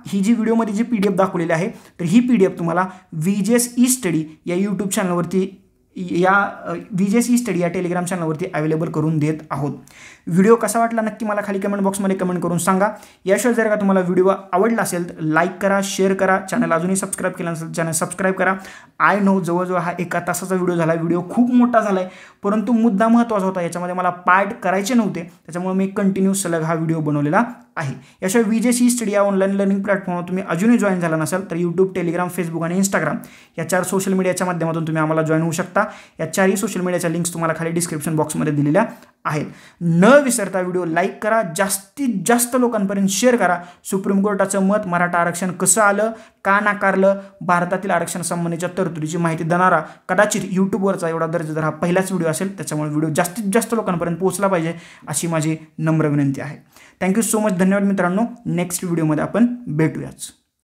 ही जी व्हिडिओमध्ये जी PDF दाखवलेली आहे तर ही PDF तुम्हाला VGS ई स्टडी या यूट्यूब चॅनलवरती या VJS ई-स्टडी या टेलिग्राम चॅनलवरती अवेलेबल करून देत आहोत. व्हिडिओ कसा वाटला नक्की मला खाली कमेंट बॉक्समध्ये कमेंट करून सांगा. याशिवाय जर का तुम्हाला व्हिडिओ आवडला असेल तर लाईक करा, शेअर करा. चॅनल अजूनही सबस्क्राईब केलं नसेल चॅनल सबस्क्राईब करा. आय नो जवळजवळ हा 1 तासाचा व्हिडिओ झाला. व्हिडिओ खूप मोठा झाला आहे, परंतु मुद्दा महत्त्वाचा होता. याच्यामध्ये मला पार्ट करायचे नव्हते, त्याच्यामुळे मी कंटिन्यू सलग हा व्हिडिओ बनवलेला आहे. याशिवाय VJS ई-स्टडी या ऑनलाईन लर्निंग प्लॅटफॉर्मवर तुम्ही अजूनही जॉईन झाला नसाल तर यूट्यूब, टेलिग्राम, फेसबुक आणि इंस्टाग्राम या 4 सोशल मीडियाच्या माध्यमातून तुम्ही आम्हाला जॉईन होऊ शकता. या 4ही सोशल मीडियाच्या लिंक्स तुम्हाला खाली डिस्क्रिप्शन बॉक्समध्ये दिलेल्या आहेत. न विसरता व्हिडिओ लाईक करा, जास्तीत जास्त लोकांपर्यंत शेअर करा. सुप्रीम कोर्टाचं मत, मराठा आरक्षण कसं आलं, का नाकारलं, भारतातील आरक्षण संबंधीच्या तरतुदीची माहिती देणारा कदाचित यूट्यूबवरचा एवढा दर्जेदार हा पहिलाच व्हिडिओ असेल. त्याच्यामुळे व्हिडिओ जास्तीत जास्त लोकांपर्यंत पोहोचला पाहिजे अशी माझी नम्र विनंती आहे. Thank you so much. धन्यवाद मित्रांनो. नेक्स्ट व्हिडिओमध्ये आपण भेटूयाच.